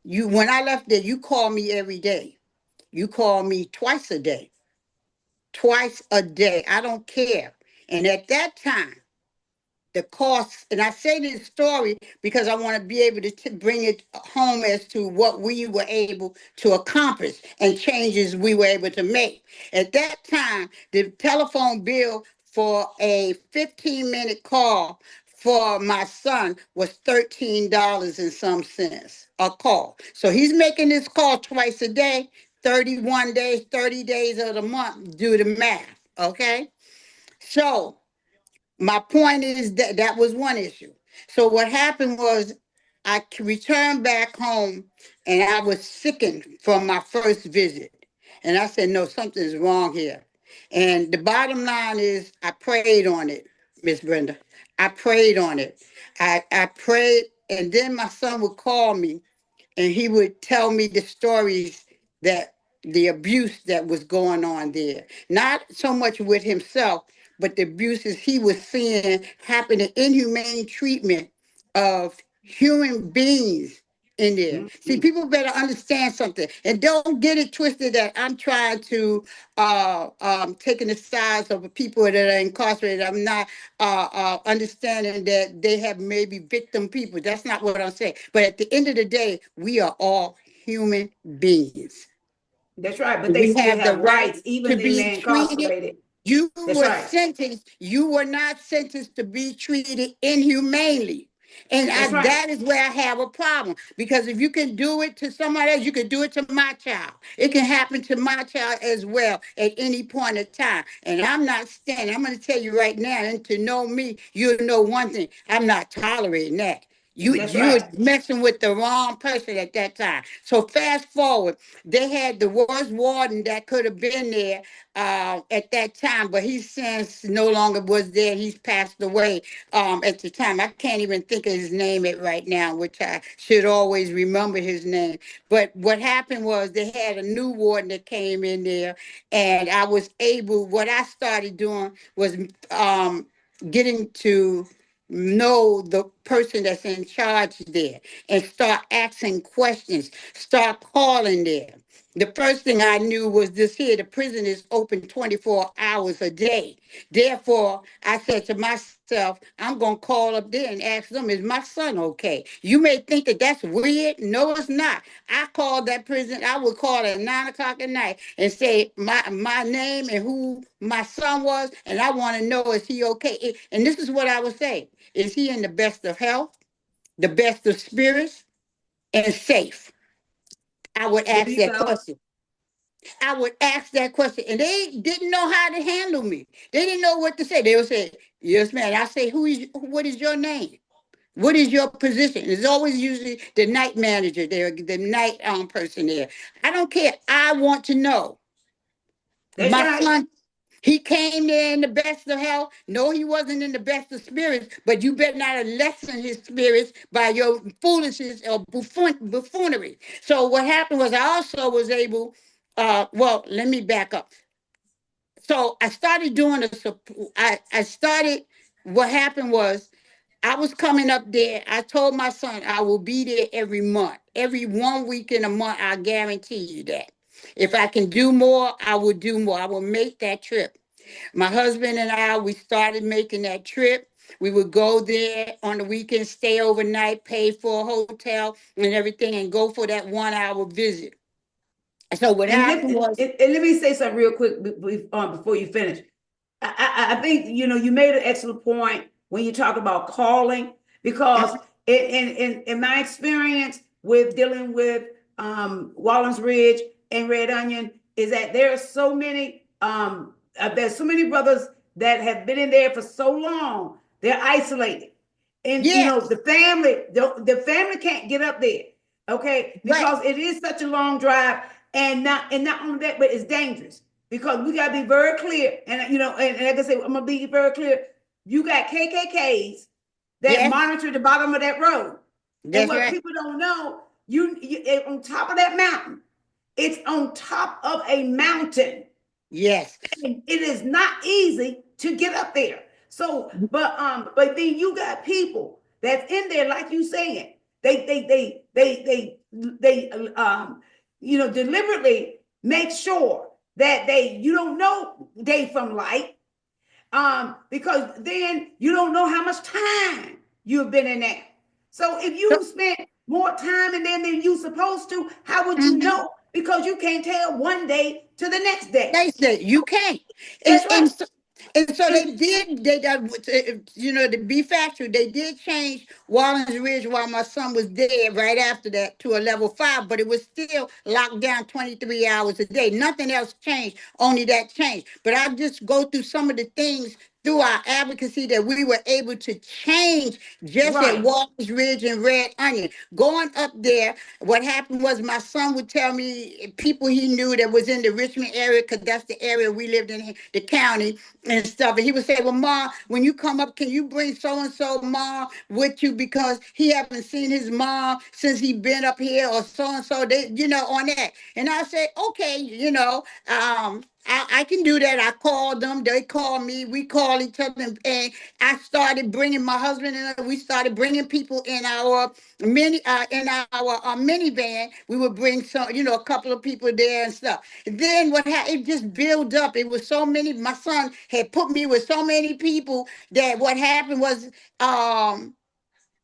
when I left there, you call me every day. You call me twice a day. Twice a day. I don't care. And at that time, the cost, and I say this story because I want to be able to bring it home as to what we were able to accomplish and changes we were able to make. At that time, the telephone bill for a 15-minute call for my son was $13 and some cents a call. So he's making this call twice a day, 31 days, 30 days of the month, do the math, okay? So my point is that that was one issue. So what happened was returned back home and I was sickened from my first visit. And I said, no, something's wrong here. And the bottom line is I prayed on it, Miss Brenda. I prayed on it. I prayed, and then my son would call me and he would tell me the stories that the abuse that was going on there. Not so much with himself, but the abuses he was seeing happen, the inhumane treatment of human beings in there. See, Mm-hmm. people better understand something and don't get it twisted that I'm trying to taking the sides of the people that are incarcerated. I'm not understanding that they have maybe victim people. That's not what I'm saying. But at the end of the day, we are all human beings. That's right. But they We still have the have right rights, to even when be they're treated. incarcerated. You That's were right. sentenced, you were not sentenced to be treated inhumanely. And That's right. that is where I have a problem. Because if you can do it to somebody else, you can do it to my child. It can happen to my child as well at any point in time. And I'm not standing. I'm going to tell you right now, and to know me, you'll know one thing. I'm not tolerating that. That's You were right. messing with the wrong person at that time. So fast forward, they had the worst warden that could have been there at that time, but he since no longer was there. He's passed away at the time. I can't even think of his name right now, which I should always remember his name. But what happened was they had a new warden that came in there, and I was able. What I started doing was getting to know the person that's in charge there and start asking questions, start calling there. The first thing I knew was this here, the prison is open 24 hours a day. Therefore, I said to myself, I'm going to call up there and ask them, is my son okay? You may think that that's weird. No, it's not. I called that prison. I would call at 9 o'clock at night and say my name and who my son was, and I want to know, is he okay? And this is what I would say. Is he in the best of health, the best of spirits, and safe? I would There ask you that go. question. I would ask that question, and they didn't know how to handle me. They didn't know what to say. They would say, "Yes, ma'am." I say, What is your name? What is your position?" It's always usually the night manager there, the night person there. I don't care. I want to know. That's My right. son, he came there in the best of health. No, he wasn't in the best of spirits, but you better not lessen his spirits by your foolishness or buffoonery. So what happened was I also was able, well, let me back up. So I started doing I started, what happened was I was coming up there. I told my son I will be there every month. Every 1 week in a month, I guarantee you that. If I can do more, I will do more. I will make that trip. My husband and I, we started making that trip. We would go there on the weekend, stay overnight, pay for a hotel and everything, and go for that 1 hour visit. So what And happened was, let me say something real quick before you finish. I think you made an excellent point when you talk about calling, because in my experience with dealing with Wallens Ridge and Red Onion is that there's so many brothers that have been in there for so long, they're isolated, and yes, the family can't get up there, okay, right, because it is such a long drive. And not only that, but it's dangerous because we gotta be very clear. And and like I said, I'm gonna be very clear. You got KKKs that Yes, monitor the bottom of that road. And that's what right. people don't know, on top of that mountain, it's on top of a mountain. Yes. And it is not easy to get up there. So, but then you got people that's in there, like you saying, they deliberately make sure that you don't know day from light, because then you don't know how much time you've been in there. So if you spent more time in there than you supposed to, how would you Mhm. know? Because you can't tell one day to the next day. They said you can't. And, That's right. and, so, and so And to be factual, they did change Wallens Ridge while my son was dead right after that to a level 5, but it was still locked down 23 hours a day. Nothing else changed, only that changed. But I just go through some of the things through our advocacy that we were able to change just at right, Walters Ridge and Red Onion. Going up there, what happened was my son would tell me people he knew that was in the Richmond area, because that's the area we lived in, the county and stuff. And he would say, well, Ma, when you come up, can you bring so-and-so mom with you? Because he haven't seen his mom since he been up here, or so-and-so, they, on that. And I say, okay, I can do that. I called them. They call me. We call each other. And I started bringing my husband and we started bringing people in our minivan. We would bring a couple of people there and stuff. And then it just built up. It was so many. My son had put me with so many people that what happened was,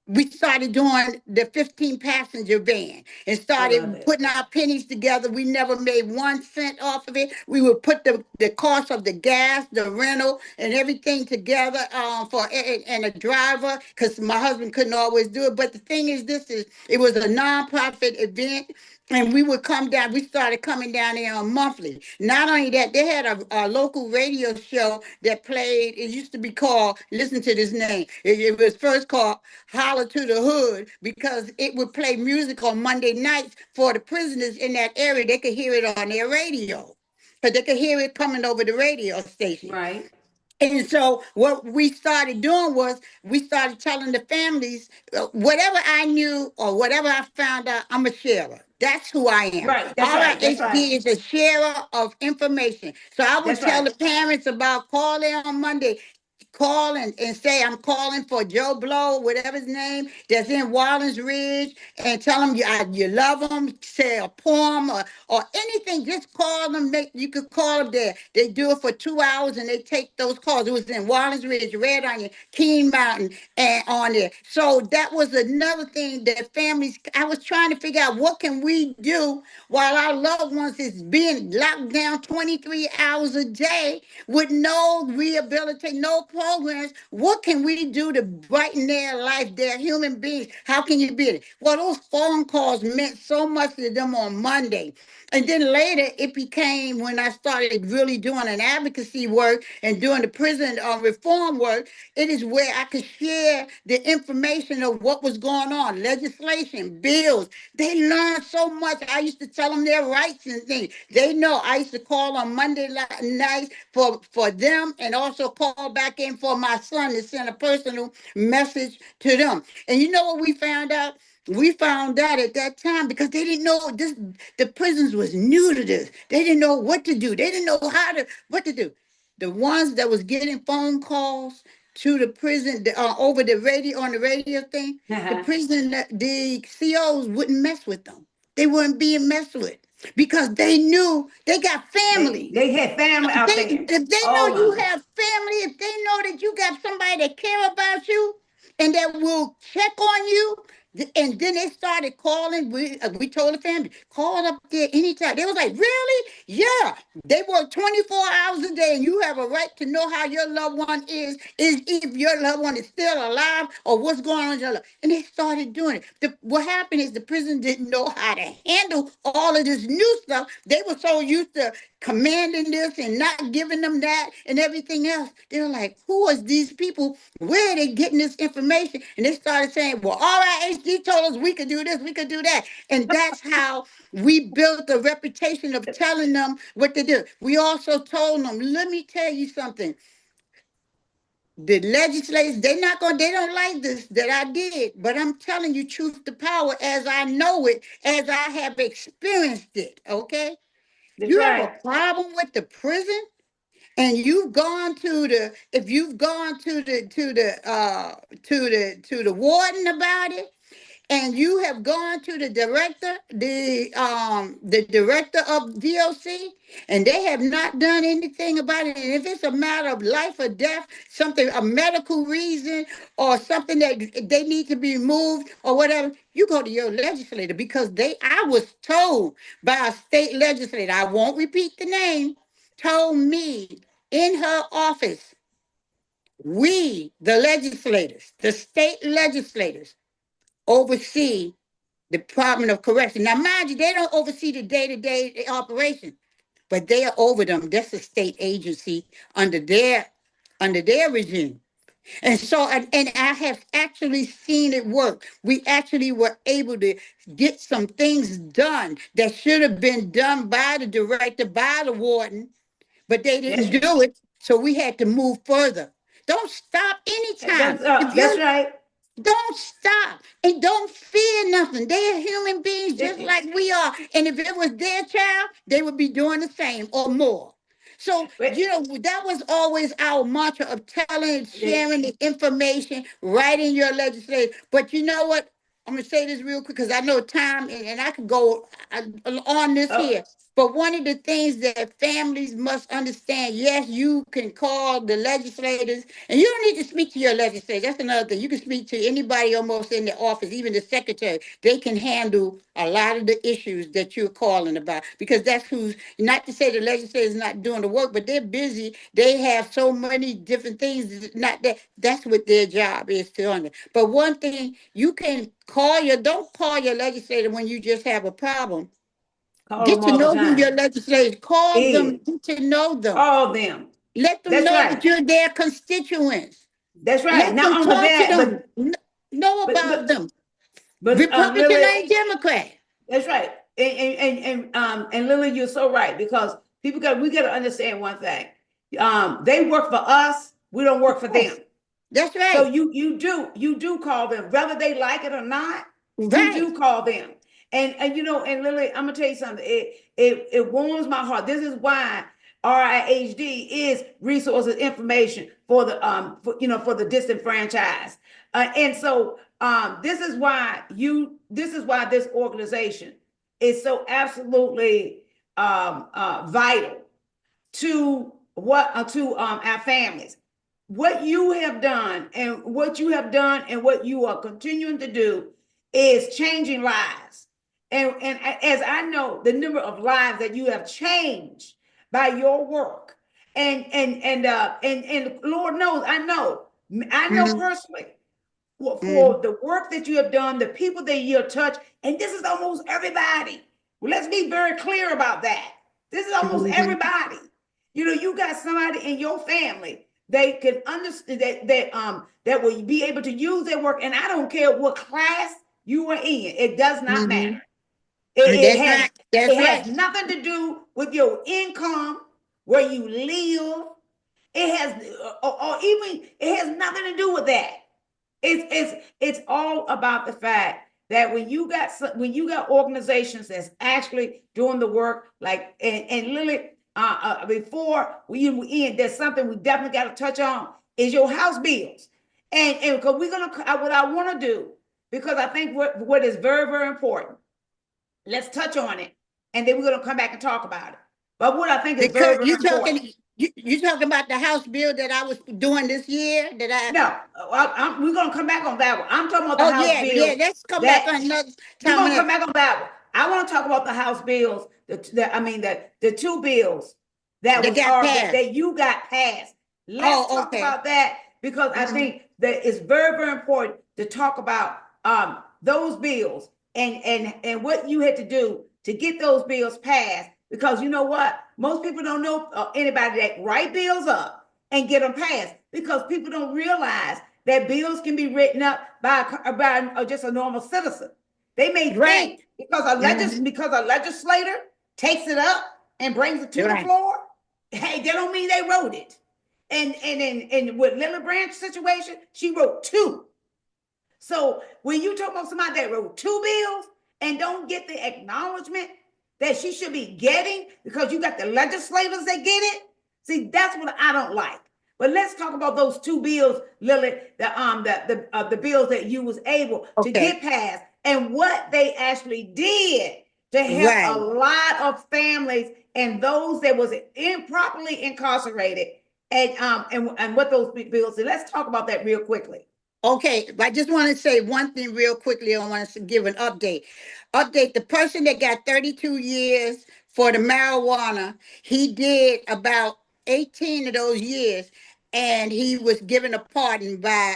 we started doing the 15 passenger van and I love started it. putting our pennies together. We never made 1 cent off of it. We would put the cost of the gas, the rental, and everything together, and a driver, because my husband couldn't always do it. But the thing is, it was a nonprofit event. And we would come down. We started coming down there on monthly. Not only that, they had a local radio show that played. It used to be called, listen to this name. It was first called Holler to the Hood, because it would play music on Monday nights for the prisoners in that area. They could hear it on their radio, because they could hear it coming over the radio station. Right, And so what we started doing was we started telling the families, whatever I knew or whatever I found out, I'm a sharer. That's who I am. right. That's right. That's right. RHD is a sharer of information. So I would That's tell right. the parents about calling on Monday. Call and say, I'm calling for Joe Blow, whatever his name, that's in Wallens Ridge, and tell him you love him, say a poem or anything. Just call them. You could call them there. They do it for 2 hours and they take those calls. It was in Wallens Ridge, Red Onion, Keene Mountain, and on there. So that was another thing that families, I was trying to figure out, what can we do while our loved ones is being locked down 23 hours a day with no rehabilitation, no programs. What can we do to brighten their life? They're human beings. How can you be it? Well, those phone calls meant so much to them on Monday. And then later it became, when I started really doing an advocacy work and doing the prison reform work, it is where I could share the information of what was going on, legislation, bills. They learned so much. I used to tell them their rights and things. They know. I used to call on Monday nights for them, and also call back in for my son to send a personal message to them. And you know what we found out? We found out at that time, because they didn't know this. The prisons was new to this. They didn't know what to do. They didn't know what to do. The ones that was getting phone calls to the prison, over the radio, on the radio thing, the Uh-huh. prison, the COs wouldn't mess with them. They weren't being messed with, because they knew they got They families. they had family out there. If they Oh know you my. have family, if they know that you got somebody that care about you and that will check on you, and then they started calling. We told the family, call up there anytime. They was like, really? Yeah. They work 24 hours a day, and you have a right to know how your loved one is if your loved one is still alive or what's going on in your life. And they started doing it. What happened is the prison didn't know how to handle all of this new stuff. They were so used to commanding this and not giving them that and everything else. They're like, who is these people? Where are they getting this information? And they started saying, well, RIHD told us we could do this, we could do that. And that's how we built a reputation of telling them what to do. We also told them, let me tell you something. The legislators, they don't like this that I did, but I'm telling you truth to power as I know it, as I have experienced it, okay? That's You have a right. problem with the prison and you've gone to the, if you've gone to the warden about it, and you have gone to the director of VOC, and they have not done anything about it. And if it's a matter of life or death, something, a medical reason, or something that they need to be removed or whatever, you go to your legislator, because I was told by a state legislator, I won't repeat the name, told me in her office, we, the legislators, the state legislators, oversee the Department of Correction. Now, mind you, they don't oversee the day-to-day operation, but they are over them. That's a state agency under their regime. And so, and I have actually seen it work. We actually were able to get some things done that should have been done by the director, by the warden, but they didn't That's do it. So we had to move further. Don't stop anytime. If that's you right. don't stop and don't fear nothing. They are human beings just like we are. And if it was their child, they would be doing the same or more. So, that was always our mantra of telling, sharing the information, writing your legislation. But you know what? I'm going to say this real quick because I know time and I could go on this here. But one of the things that families must understand, yes, you can call the legislators, and you don't need to speak to your legislators. That's another thing. You can speak to anybody almost in the office, even the secretary. They can handle a lot of the issues that you're calling about, because that's who's, not to say the legislator is not doing the work, but they're busy. They have so many different things. Not that that's what their job is to under. But one thing, you can don't call your legislator when you just have a problem. Call Get them to all the know who your time. legislators. Call them. Is Get to know them. call them. Let them That's know that right. you're their constituents. That's right. Let them Not only talk to that, them. Know but about them. Republican Lily, and Democrat. that's right. And Lily, you're so right, because we got to understand one thing. They work for us. We don't work for them. Yes, that's So right. you do call them, whether they like it or not. You Right. do call them, and and Lily, I'm gonna tell you something. It warms my heart. This is why RIHD is resources information for the for the disenfranchised, and so this is why this organization is so absolutely vital to our families. What you have done and what you are continuing to do is changing lives. And as I know, the number of lives that you have changed by your work, and Lord knows, I know Mm-hmm. personally, Mm-hmm. for the work that you have done, the people that you have touched, and this is almost everybody. Well, let's be very clear about that. This is almost Mm-hmm. everybody. You got somebody in your family they can understand that will be able to use their work, and I don't care what class you are in. It does not Mm-hmm. matter. It That's has right. That's right. nothing to do with your income, where you live. It has, or even it has nothing to do with that. It's all about the fact that when you got organizations that's actually doing the work, like and Lily, before we end, there's something we definitely got to touch on is your house bills, and because we're gonna what I want to do, because I think what is very, very important. Let's touch on it, and then we're gonna come back and talk about it. But what I think is very, Because very important. you talking about the House bill that I was doing this year that I. No, we're gonna come back on that one. I'm talking about the Oh House yeah, yeah. bills Let's come back that on another we're time. gonna come back on that one. I want to talk about the House bills. The two bills They got passed. that you got passed. Let's Oh, talk okay. about that, because I Mm-hmm. think that it's very, very important to talk about those bills and what you had to do to get those bills passed. because you know what? Most people don't know anybody that write bills up and get them passed, because people don't realize that bills can be written up by just a normal citizen. They may Right. think because a legislator takes it up and brings it to the floor, hey, that don't mean they wrote it. And with Lillie Branch's situation, she wrote two. So when you talk about somebody that wrote two bills and don't get the acknowledgement that she should be getting because you got the legislators that get it, see, that's what I don't like. But let's talk about those two bills, Lillie, the bills that you was able to get passed and what they actually did to help a lot of families and those that was improperly incarcerated, and what those bills did. Let's talk about that real quickly. Okay, I just want to say one thing real quickly. I want to give an update. The person that got 32 years for the marijuana, he did about 18 of those years, and he was given a pardon by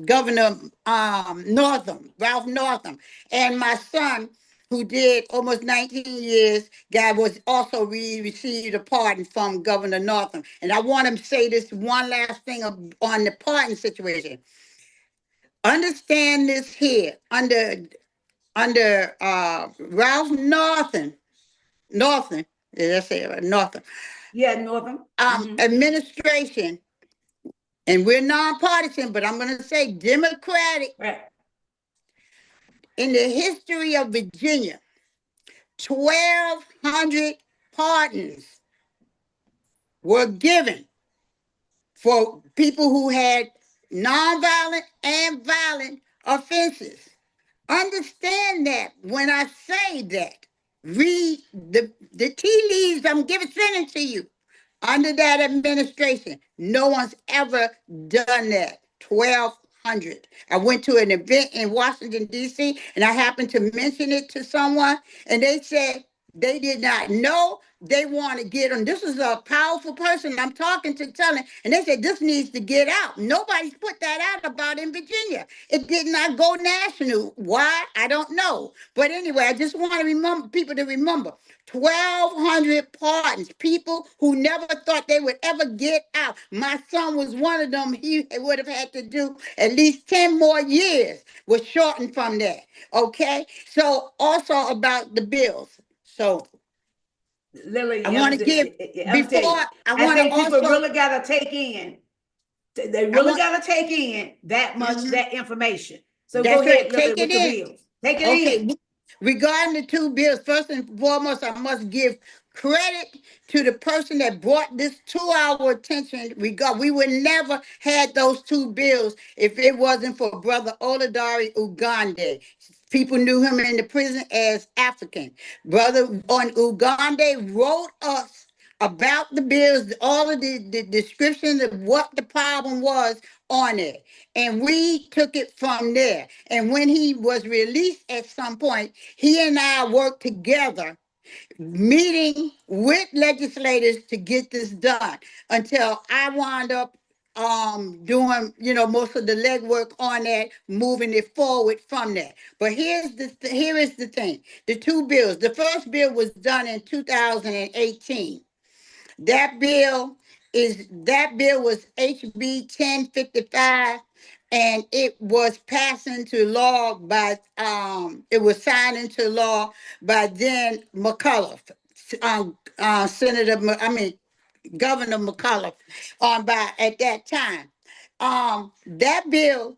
Governor Northam, Ralph Northam. And my son, who did almost 19 years, guy was also received a pardon from Governor Northam. And I want to say this one last thing on the pardon situation. Understand this here under Ralph Northam, did I say it right? Northam. Yeah, Northam. Administration, and we're nonpartisan, but I'm going to say Democratic. Right. In the history of Virginia, 1,200 pardons were given for people who had nonviolent and violent offenses. Understand that when I say that. Read the tea leaves. I'm sending to you. Under that administration, no one's ever done that. 1,200. I went to an event in Washington, D.C., and I happened to mention it to someone, and they said they did not know. They want to get on. This is a powerful person I'm talking to, telling, and they said this needs to get out. Nobody's put that out about in Virginia. It did not go national. Why? I don't know. But anyway, I just want to remember people to remember 1,200 pardons. People who never thought they would ever get out. My son was one of them. He would have had to do at least 10 more years. Was shortened from that. Okay. So also about the bills. So Lillie, I want to give before I think people really gotta take in. They really gotta take in that much that information. So go ahead, Lillie, with the bills. Take it in. Regarding the two bills, first and foremost, I must give credit to the person that brought this to our attention. We would never had those two bills if it wasn't for Brother Oludari Ugande. People knew him in the prison as African. Brother on Ugande wrote us about the bills, all of the descriptions of what the problem was on it. And we took it from there. And when he was released at some point, he and I worked together, meeting with legislators to get this done until I wound up doing most of the legwork on that, moving it forward from that. But here is the thing. The two bills. The first bill was done in 2018. That bill was HB 1055, and it was passed into law by it was signed into law by then McCullough, Governor McCullough, at that time. That bill,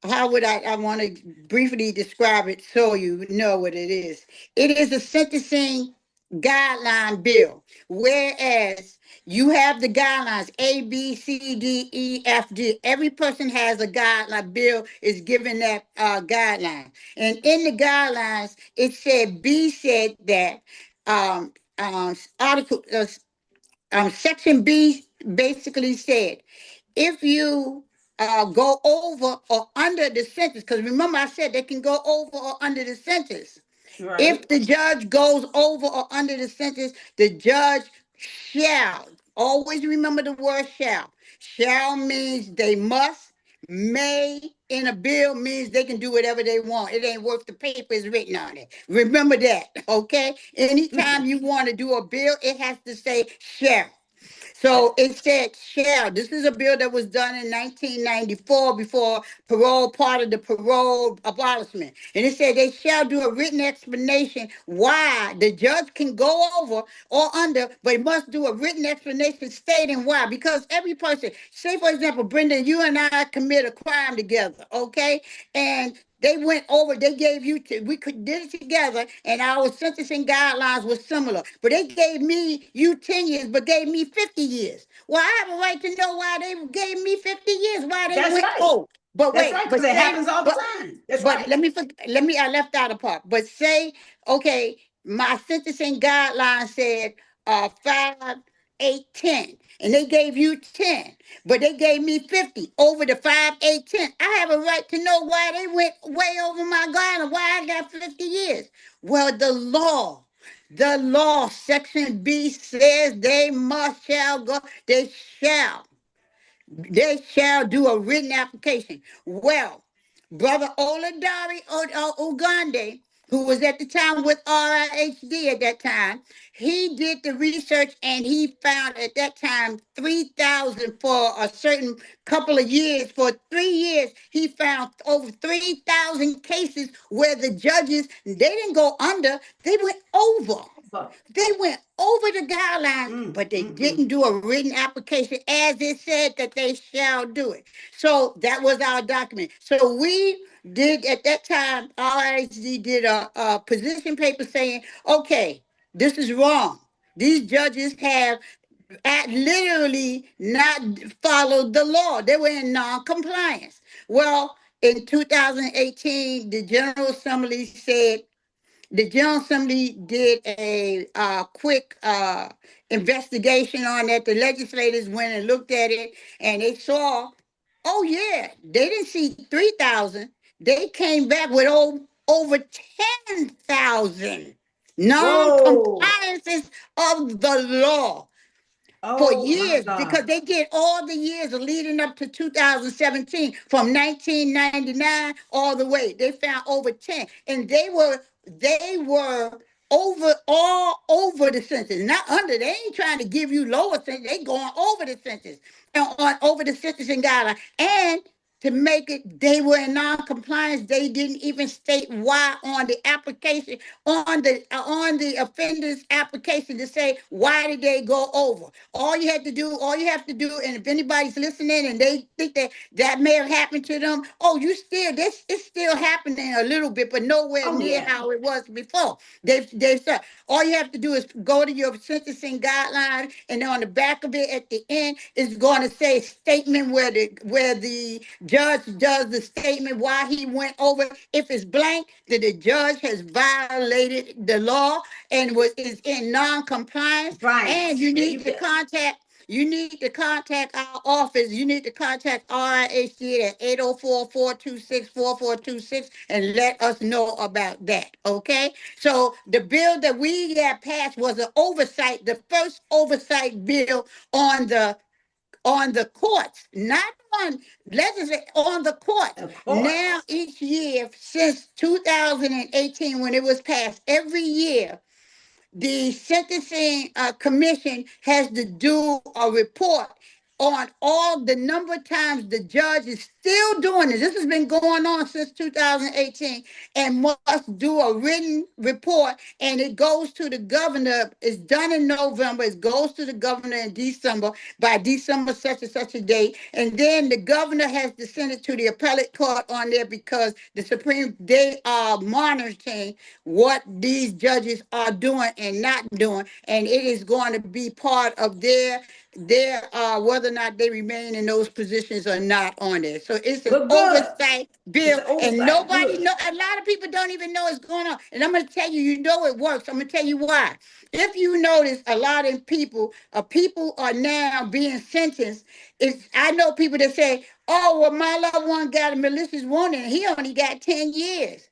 how would I want to briefly describe it so you know what it is. It is a sentencing guideline bill, whereas you have the guidelines A, B, C, D, E, F, G. Every person has a guideline. Bill is given that guideline, and in the guidelines, it said B said that article section B basically said if you go over or under the sentence, because remember I said they can go over or under the sentence. Right. If the judge goes over or under the sentence, the judge shall, always remember the word shall. Shall means they must, May in a bill means they can do whatever they want. It ain't worth the paper it's written on it. Remember that, okay? Anytime you want to do a bill, it has to say shall. So it said shall. This is a bill that was done in 1994 before parole, part of the parole abolishment. And it said they shall do a written explanation why. The judge can go over or under, but it must do a written explanation stating why. Because every person, say for example, Brenda, you and I commit a crime together, okay? And they went over, they gave you, we could did it together, and our sentencing guidelines were similar. But they gave me, you 10 years, but gave me 50 years. Well, I have a right to know why they gave me 50 years, why they That's went, right. oh, but That's wait, right, but because it say, happens all the time. That's but right. I left out a part. But say, okay, my sentencing guideline said 5, 8, 10, and they gave you 10, but they gave me 50 over the 5, 8, 10. I have a right to know why they went way over my guideline, why I got 50 years. Well, the law, section B says they shall they shall do a written application. Well, Brother Oladari Ugande, who was at the time with RIHD at that time, he did the research and he found at that time 3,000 for a certain couple of years. For 3 years, he found over 3,000 cases where the judges, they didn't go under, they went over. But They went over the guidelines, but they didn't do a written application as it said that they shall do it. So that was our document. So we did at that time, RISD did a position paper saying, okay, this is wrong. These judges have literally not followed the law. They were in non-compliance. Well, in 2018, the General Assembly did a quick investigation on that. The legislators went and looked at it, and they saw, oh yeah, they didn't see 3,000. They came back with over 10,000 whoa. non-compliances of the law for Oh my years, because God. they did all the years leading up to 2017, from 1999 all the way. They found over 10, and they were all over the census, not under. They ain't trying to give you lower census. They going over the census and on over the sentencing guideline. And to make it, they were in non-compliance. They didn't even state why on the application, on the offender's application, to say why did they go over. All you have to do, and if anybody's listening and they think that that may have happened to them, oh, this it's still happening a little bit, but nowhere Oh near yeah. how it was before. They said all you have to do is go to your sentencing guidelines, and on the back of it at the end is going to say statement where the judge does the statement why he went over. If it's blank, that the judge has violated the law and is in non-compliance, and Compliance. There you go. you need to contact our office. You need to contact RIHD at 804-426-4426 and let us know about that. Okay? So the bill that we got passed was an oversight, the first oversight bill on the courts, not on legislation, on the courts. Of Now, course. each year since 2018, when it was passed, every year the sentencing commission has to do a report on all the number of times the judge is still doing this. This has been going on since 2018, and must do a written report, and it goes to the governor. It's done in November. It goes to the governor in December, by December such and such a date, and then the governor has to send it to the appellate court on there, because the Supreme, they are monitoring what these judges are doing and not doing, and it is going to be part of their whether or not they remain in those positions or not on there. So it's an But good. oversight It's bill, an and oversight. nobody Good. know. A lot of people don't even know it's going on. And I'm going to tell you, you know it works. I'm going to tell you why. If you notice, a lot of people are now being sentenced. I know people that say, "Oh, well, my loved one got a malicious wounding, and he only got 10 years."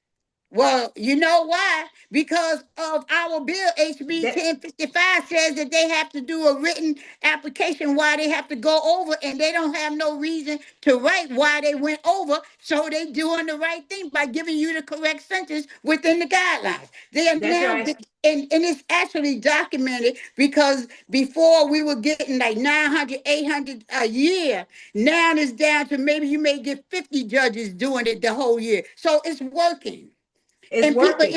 Well, you know why? Because of our bill, HB That 1055 says that they have to do a written application why they have to go over, and they don't have no reason to write why they went over. So they doing the right thing by giving you the correct sentence within the guidelines. They are that's now, right. and it's actually documented because before we were getting like 900, 800 a year. Now it's down to maybe you may get 50 judges doing it the whole year. So it's working. It's And people, working.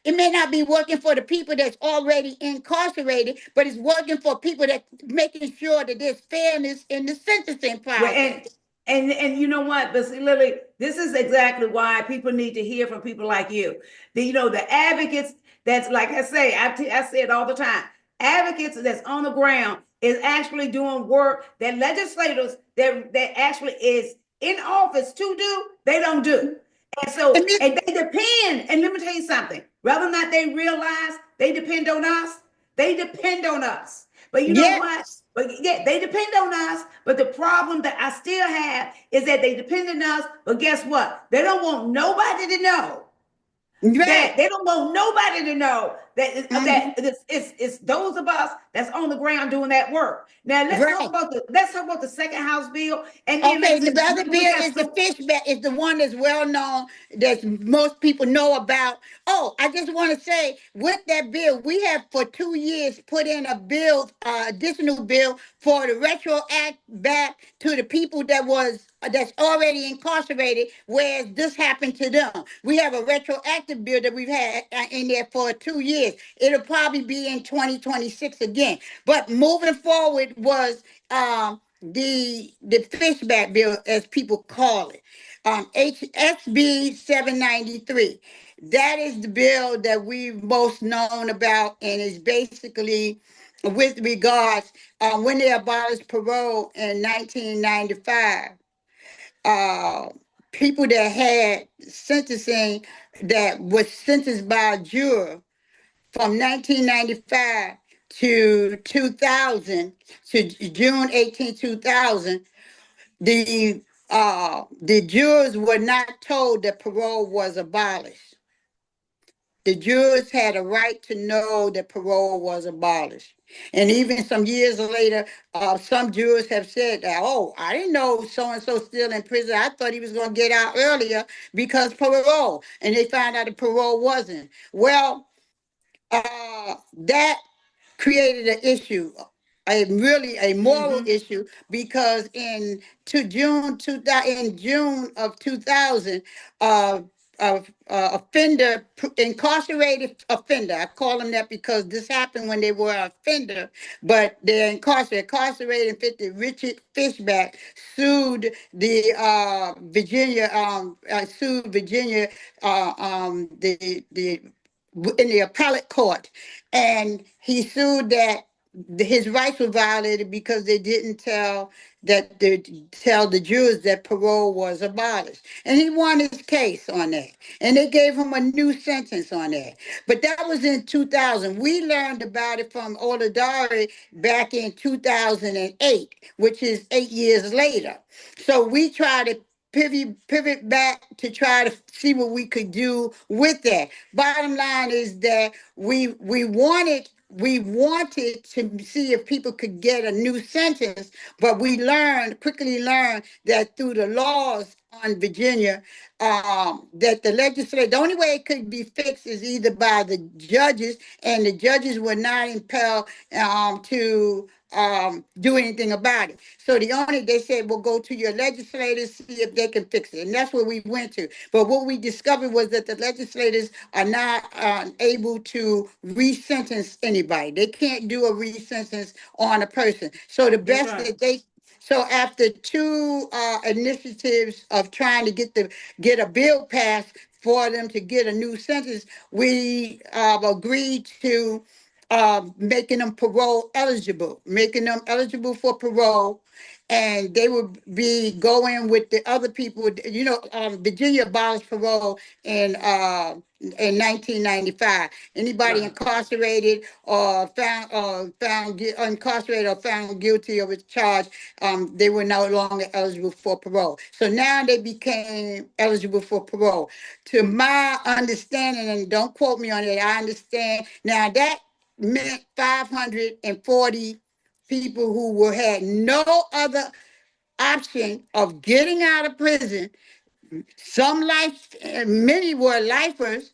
it may not be working for the people that's already incarcerated, but it's working for people that making sure that there's fairness in the sentencing Well, process. and you know what? But see, Lily, this is exactly why people need to hear from people like you. The advocates. That's like I say. I say it all the time. Advocates that's on the ground is actually doing work that legislators that actually is in office to do. They don't do. And And so, this, and they depend. And let me tell you something. Whether or not they realize they depend on us, they depend on us. But you know what? yes, But yeah, they depend on us. But the problem that I still have is that they depend on us. But guess what? They don't want nobody to know right. that they don't want nobody to know that Mhm, it's those of us that's on the ground doing that work. Now right. let's talk about the second House bill, and then Okay, let's the other we bill got is the so fish bat is the one that's well known that most people know about. Oh, I just want to say with that bill, we have for 2 years put in a bill, additional bill for the retroact back to the people that's already incarcerated, whereas this happened to them. We have a retroactive bill that we've had in there for 2 years. It'll probably be in 2026 again. But moving forward was the fishback bill, as people call it, HSB 793. That is the bill that we've most known about, and is basically with regards when they abolished parole in 1995. Uh, People that had sentencing that was sentenced by a juror from 1995 to 2000, to June 18, 2000, the jurors were not told that parole was abolished. The jurors had a right to know that parole was abolished. And even some years later, some jurors have said that, oh, I didn't know so and so still in prison. I thought he was going to get out earlier because parole. And they found out that parole wasn't. Well, that created an issue, a really a moral mm-hmm. issue, because in June of 2000, uh, incarcerated offender. I call them that because this happened when they were an offender, but they're incarcerated. 50 Richard Fishback sued Virginia, the in the appellate court, and he sued that his rights were violated because they didn't tell the jurors that parole was abolished, and he won his case on that, and they gave him a new sentence on that. But that was in 2000. We learned about it from Olodari back in 2008, which is 8 years later. So we try to pivot back to try to see what we could do with that. Bottom line is that we wanted to see if people could get a new sentence, but we quickly learned that through the laws on Virginia, that the only way it could be fixed is either by the judges, and the judges were not impelled to do anything about it. So they said, well, go to your legislators, see if they can fix it. And that's where we went to. But what we discovered was that the legislators are not able to resentence anybody. They can't do a resentence on a person. So the That's best right. that they so after two initiatives of trying to get a bill passed for them to get a new sentence, we agreed to making them parole eligible, making them eligible for parole, and they would be going with the other people. You know, Virginia abolished parole in 1995. Anybody Right. incarcerated or incarcerated or found guilty of a charge, they were no longer eligible for parole. So now they became eligible for parole. To my understanding, and don't quote me on it, I understand now that meant 540 people who had no other option of getting out of prison. Some life, many were lifers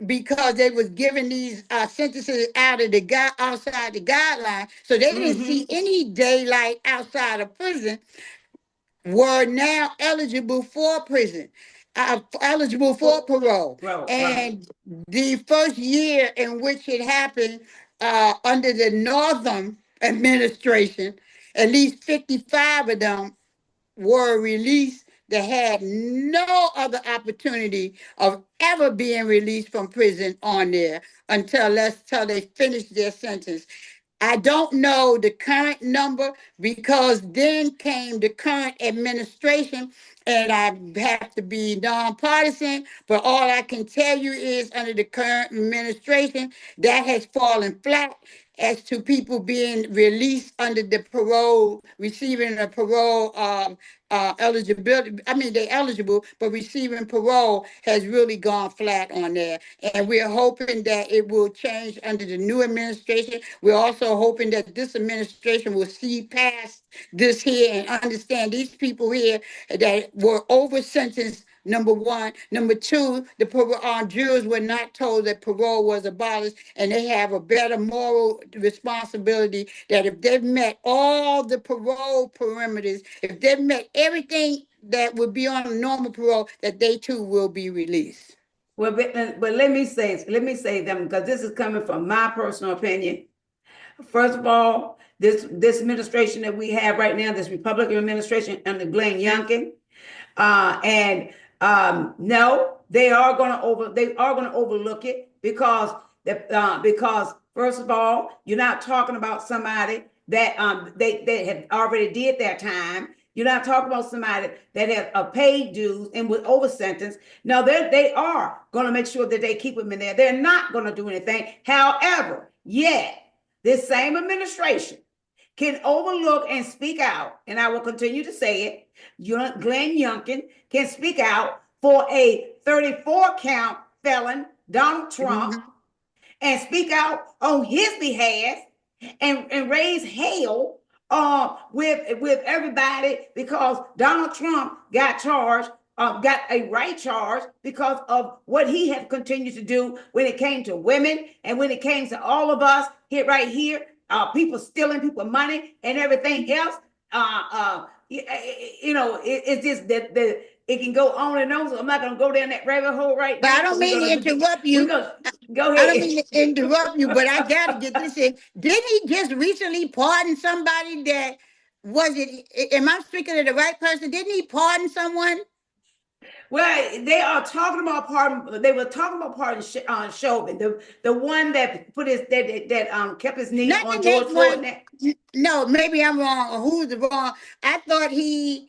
because they was given these sentences out of outside the guideline, so they didn't see any daylight outside of prison. Were now eligible for prison, eligible for parole. Right. And the first year in which it happened, under the Northam administration, at least 55 of them were released that had no other opportunity of ever being released from prison on there until they finished their sentence. I don't know the current number because then came the current administration, and I have to be nonpartisan, but all I can tell you is under the current administration, that has fallen flat as to people being released under the parole, receiving a parole eligibility. I mean, they're eligible, but receiving parole has really gone flat on there. And we're hoping that it will change under the new administration. We're also hoping that this administration will see past this here and understand these people here that were over sentenced. Number one. Number two, the jurors were not told that parole was abolished, and they have a better moral responsibility that if they've met all the parole perimeters, if they've met everything that would be on a normal parole, that they too will be released. Well, but let me say them, because this is coming from my personal opinion. First of all, this administration that we have right now, this Republican administration under Glenn Youngkin, and no, they are going to overlook it because first of all, you're not talking about somebody that they have already did their time. You're not talking about somebody that has paid dues and was over sentenced. No, they are going to make sure that they keep them in there. They're not going to do anything. However, yet this same administration can overlook and speak out, and I will continue to say it. Glenn Youngkin can speak out for a 34 count felon, Donald Trump, and speak out on his behalf and raise hell with everybody because Donald Trump got charged, got a right charge because of what he has continued to do when it came to women and when it came to all of us here, right here, people stealing people money and everything else. It's just that it can go on and on. So I'm not going to go down that rabbit hole right But now. I don't mean to interrupt you. Go ahead. I don't mean to interrupt you, but I got to get this in. Didn't he just recently pardon somebody that was it? Am I speaking to the right person? Didn't he pardon someone? Well, they are talking about pardon. They were talking about pardon Chauvin, the one that put his that kept his knee Not on the George next Floyd one. neck. No, maybe I'm wrong. Or who's the wrong? I thought he.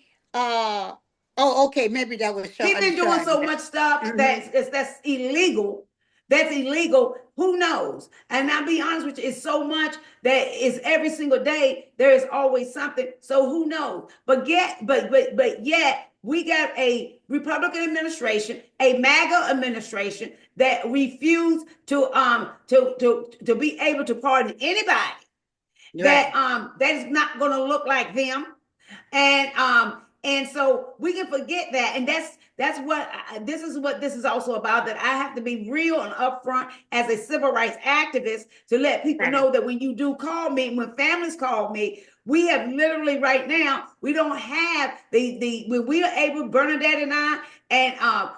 Oh, okay. Maybe that was. He's been doing so much stuff that's illegal. That's illegal. Who knows? And I'll be honest with you, it's so much that is every single day. There is always something. So who knows? But yet we got a Republican administration, a MAGA administration that refused to be able to pardon anybody that is not going to look like them, and so we can forget that, and that's what this is also about. That I have to be real and upfront as a civil rights activist to let people know that when you do call me, when families call me, we have literally right now, we don't have when we are able, Bernadette and I, and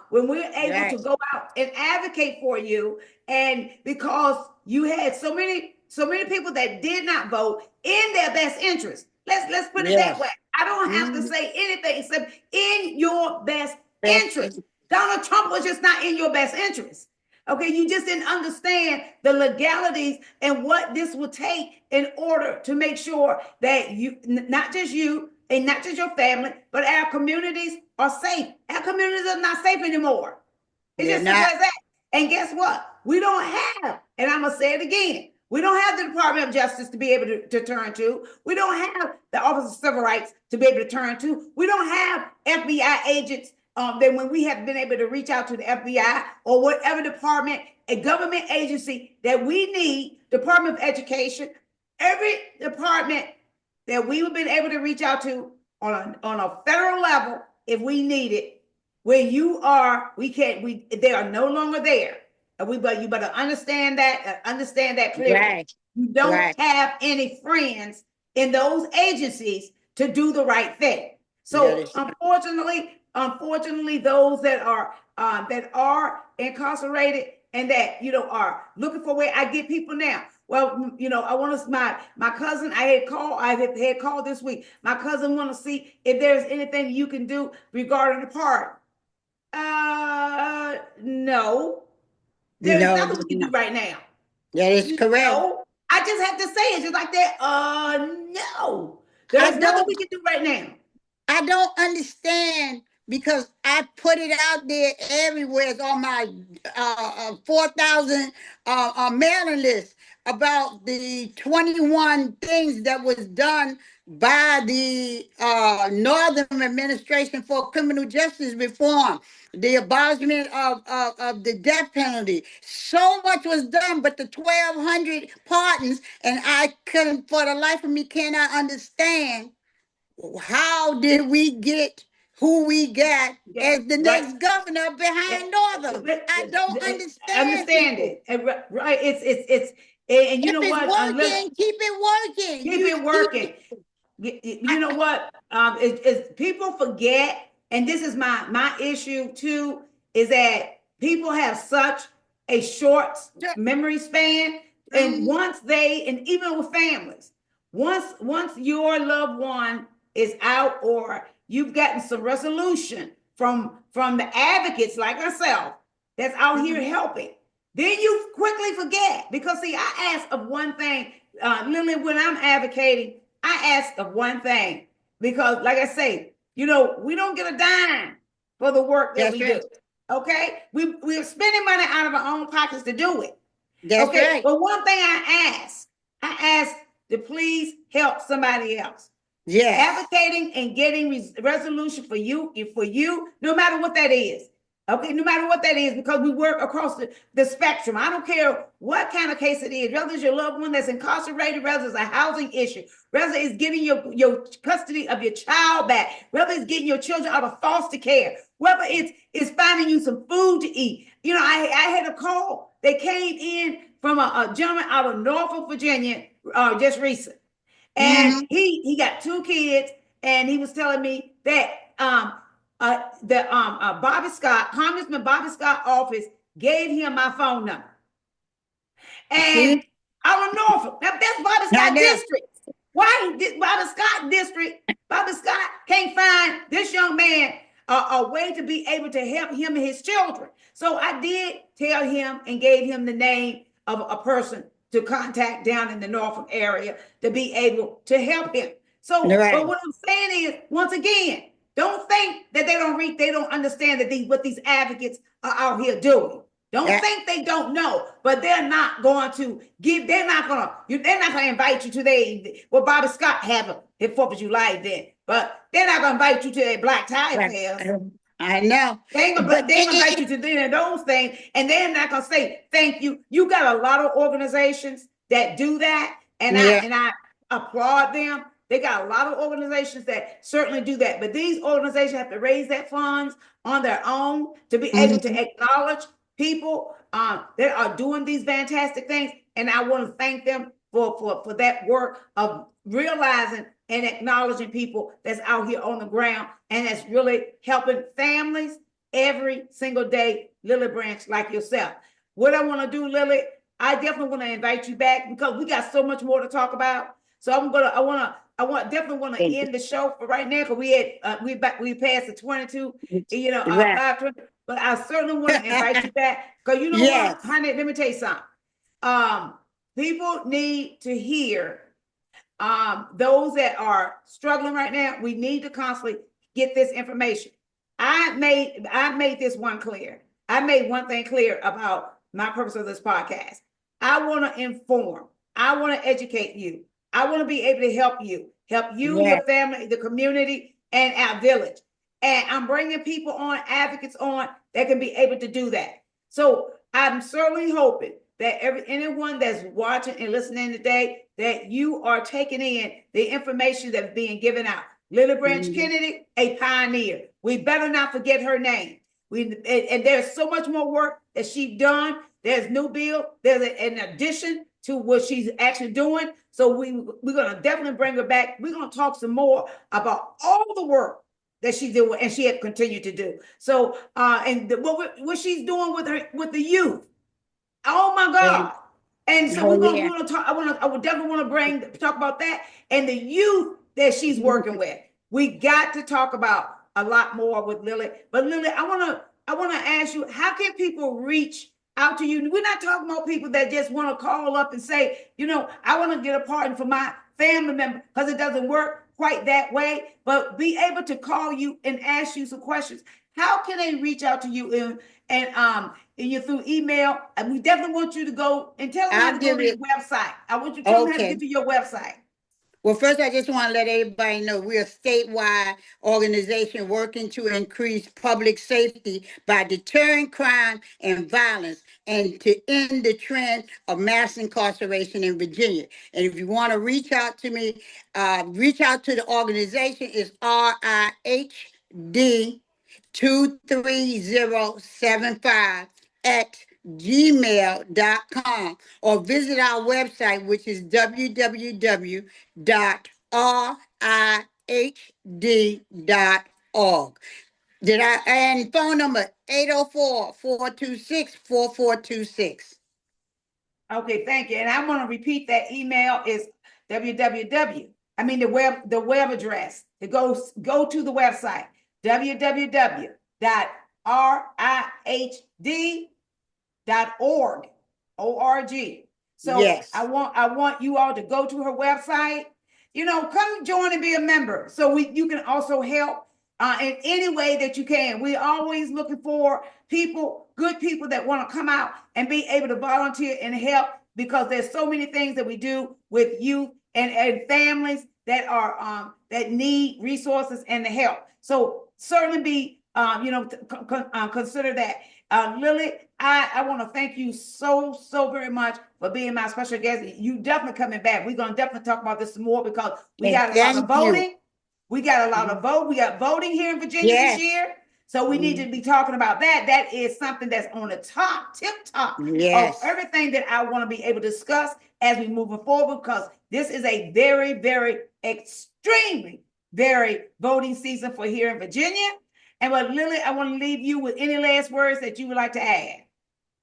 when we're able to go out and advocate for you, and because you had so many people that did not vote in their best interest. Let's put it that way. I don't have to say anything except in your best interest. Donald Trump was just not in your best interest. Okay, you just didn't understand the legalities and what this would take in order to make sure that you, not just you and not just your family, but our communities are safe. Our communities are not safe anymore. It's They're just simple not. as that. And guess what? We don't have, and I'm going to say it again, we don't have the Department of Justice to be able to turn to. We don't have the Office of Civil Rights to be able to turn to. We don't have FBI agents that when we have been able to reach out to the FBI or whatever department, a government agency that we need, Department of Education, every department that we have been able to reach out to on a federal level if we need it. Where you are, they are no longer there. But you better understand that clearly. Right. You don't Right. have any friends in those agencies to do the right thing. So unfortunately, those that are incarcerated and that are looking for a way. I get people now. Well, I want to my cousin. I had called this week. My cousin want to see if there's anything you can do regarding the pardon. No. There's No, nothing we can do right now. that is correct. No. I just have to say it just like that. No. There's nothing we can do right now. I don't understand because I put it out there everywhere. It's on my 4,000 mailing list about the 21 things that was done by the Northern Administration for Criminal Justice Reform, the abolishment of the death penalty. So much was done, but the 1,200 pardons, and I couldn't, for the life of me, cannot understand how did we get who we got as the next governor behind Northam? I don't understand it. Right. It's and you know what? Working, keep it working. Keep it working. You know what? People forget, and this is my issue too, is that people have such a short memory span. And and even with families, once your loved one is out or you've gotten some resolution from the advocates like ourselves that's out here helping, then you quickly forget. Because see, I ask of one thing, Lillie, when I'm advocating, I ask of one thing, because like I say, we don't get a dime for the work that we do. Okay, we're spending money out of our own pockets to do it. That's right. But one thing I ask to please help somebody else. Yeah, advocating and getting resolution for you, no matter what that is. Okay, no matter what that is, because we work across the spectrum. I don't care what kind of case it is, whether it's your loved one that's incarcerated, whether it's a housing issue, whether it's getting your custody of your child back, whether it's getting your children out of foster care, whether it's finding you some food to eat. I had a call. They came in from a gentleman out of Norfolk, Virginia, just recent. And he got 2 kids, and he was telling me that Bobby Scott, Congressman Bobby Scott office gave him my phone number. And out of Norfolk. Now that's Bobby Scott district. Why did Bobby Scott district? Bobby Scott can't find this young man a way to be able to help him and his children. So I did tell him and gave him the name of a person to contact down in the Norfolk area to be able to help him. So, but what I'm saying is, once again, don't think that they don't understand that what these advocates are out here doing. Don't think they don't know, but they're not going to invite you to what Bobby Scott have his 4th of July event, but they're not going to invite you to their black tie affair. I know. They ain't gonna invite you to those things, and they're not gonna say thank you. You got a lot of organizations that do that, and I applaud them. They got a lot of organizations that certainly do that, but these organizations have to raise that funds on their own to be able to acknowledge people that are doing these fantastic things. And I want to thank them for that work of realizing and acknowledging people that's out here on the ground and that's really helping families every single day, Lillie Branch, like yourself. What I want to do, Lillie, I definitely want to invite you back because we got so much more to talk about. So I definitely want to end the show for right now because we passed the 22, but I certainly want to invite you back, because you know Yes. what, honey, let me tell you something. People need to hear, those that are struggling right now, we need to constantly get this information. I made this one clear. I made one thing clear about my purpose of this podcast. I want to inform. I want to educate you. I want to be able to help you, your family, the community, and our village. And I'm bringing people on, advocates on, that can be able to do that. So I'm certainly hoping that anyone that's watching and listening today, that you are taking in the information that's being given out. Lillie Branch Kennedy, a pioneer. We better not forget her name. And there's so much more work that she's done. There's new bill. There's an addition to what she's actually doing. So we're going to definitely bring her back. We're going to talk some more about all the work that she's doing and she has continued to do. So what she's doing with the youth. Oh my God. And so we're gonna talk. I would definitely want to talk about that and the youth that she's working with. We got to talk about a lot more with Lillie. But Lillie, I wanna ask you, how can people reach out to you? We're not talking about people that just want to call up and say, I want to get a pardon for my family member, because it doesn't work quite that way, but be able to call you and ask you some questions. How can they reach out to you and you through email? And we definitely want you to go and tell them how to go to your website. I want you to tell them how to get to your website. Well, first, I just want to let everybody know we're a statewide organization working to increase public safety by deterring crime and violence and to end the trend of mass incarceration in Virginia. And if you want to reach out to me, reach out to the organization. It's RIHD 23075 at gmail.com, or visit our website, which is www.rihd.org. And phone number 804-426-4426. Okay, thank you. And I want to repeat that email is the web address. To go to the website, www.rihd.org. O-R-G. So yes. I want you all to go to her website. Come join and be a member, so you can also help in any way that you can. We're always looking for good people that want to come out and be able to volunteer and help, because there's so many things that we do with youth and families that are that need resources and the help. So certainly be consider that. Lillie, I want to thank you so very much for being my special guest. You definitely coming back. We're gonna definitely talk about this some more, because we got a lot of voting. We got a lot of vote. We got voting here in Virginia this year. So we need to be talking about that. That is something that's on the tip top of everything that I want to be able to discuss as we move forward, because this is a very, very extremely very voting season for here in Virginia. And Lillie, I want to leave you with any last words that you would like to add.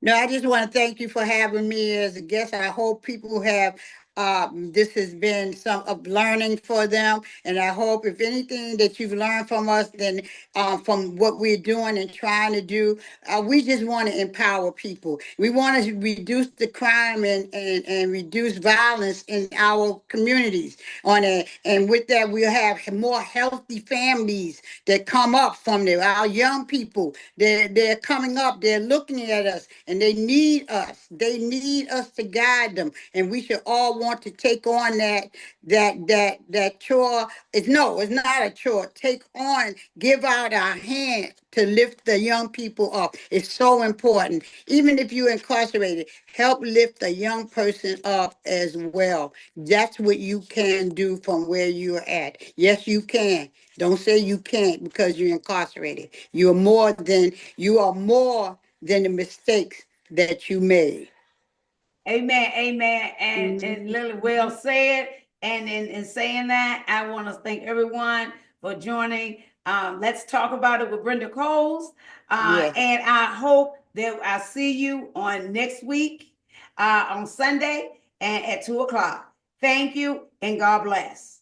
No, I just want to thank you for having me as a guest. I hope people have this has been some of learning for them, and I hope if anything that you've learned from us, then from what we're doing and trying to do, we just want to empower people. We want to reduce the crime and reduce violence in our communities. And with that, we'll have more healthy families that come up from there. Our young people, they're coming up, they're looking at us, and they need us. They need us to guide them, and we should all want to take on that chore. It's not a chore. Give out our hand to lift the young people up. It's so important. Even if you're incarcerated, help lift a young person up as well. That's what you can do from where you're at. Yes, you can. Don't say you can't because you're incarcerated. You are more than the mistakes that you made. Amen. And Lillie, well said. And in saying that, I want to thank everyone for joining. Let's talk about it with Brenda Coles. And I hope that I see you on next week on Sunday and at 2:00. Thank you, and God bless.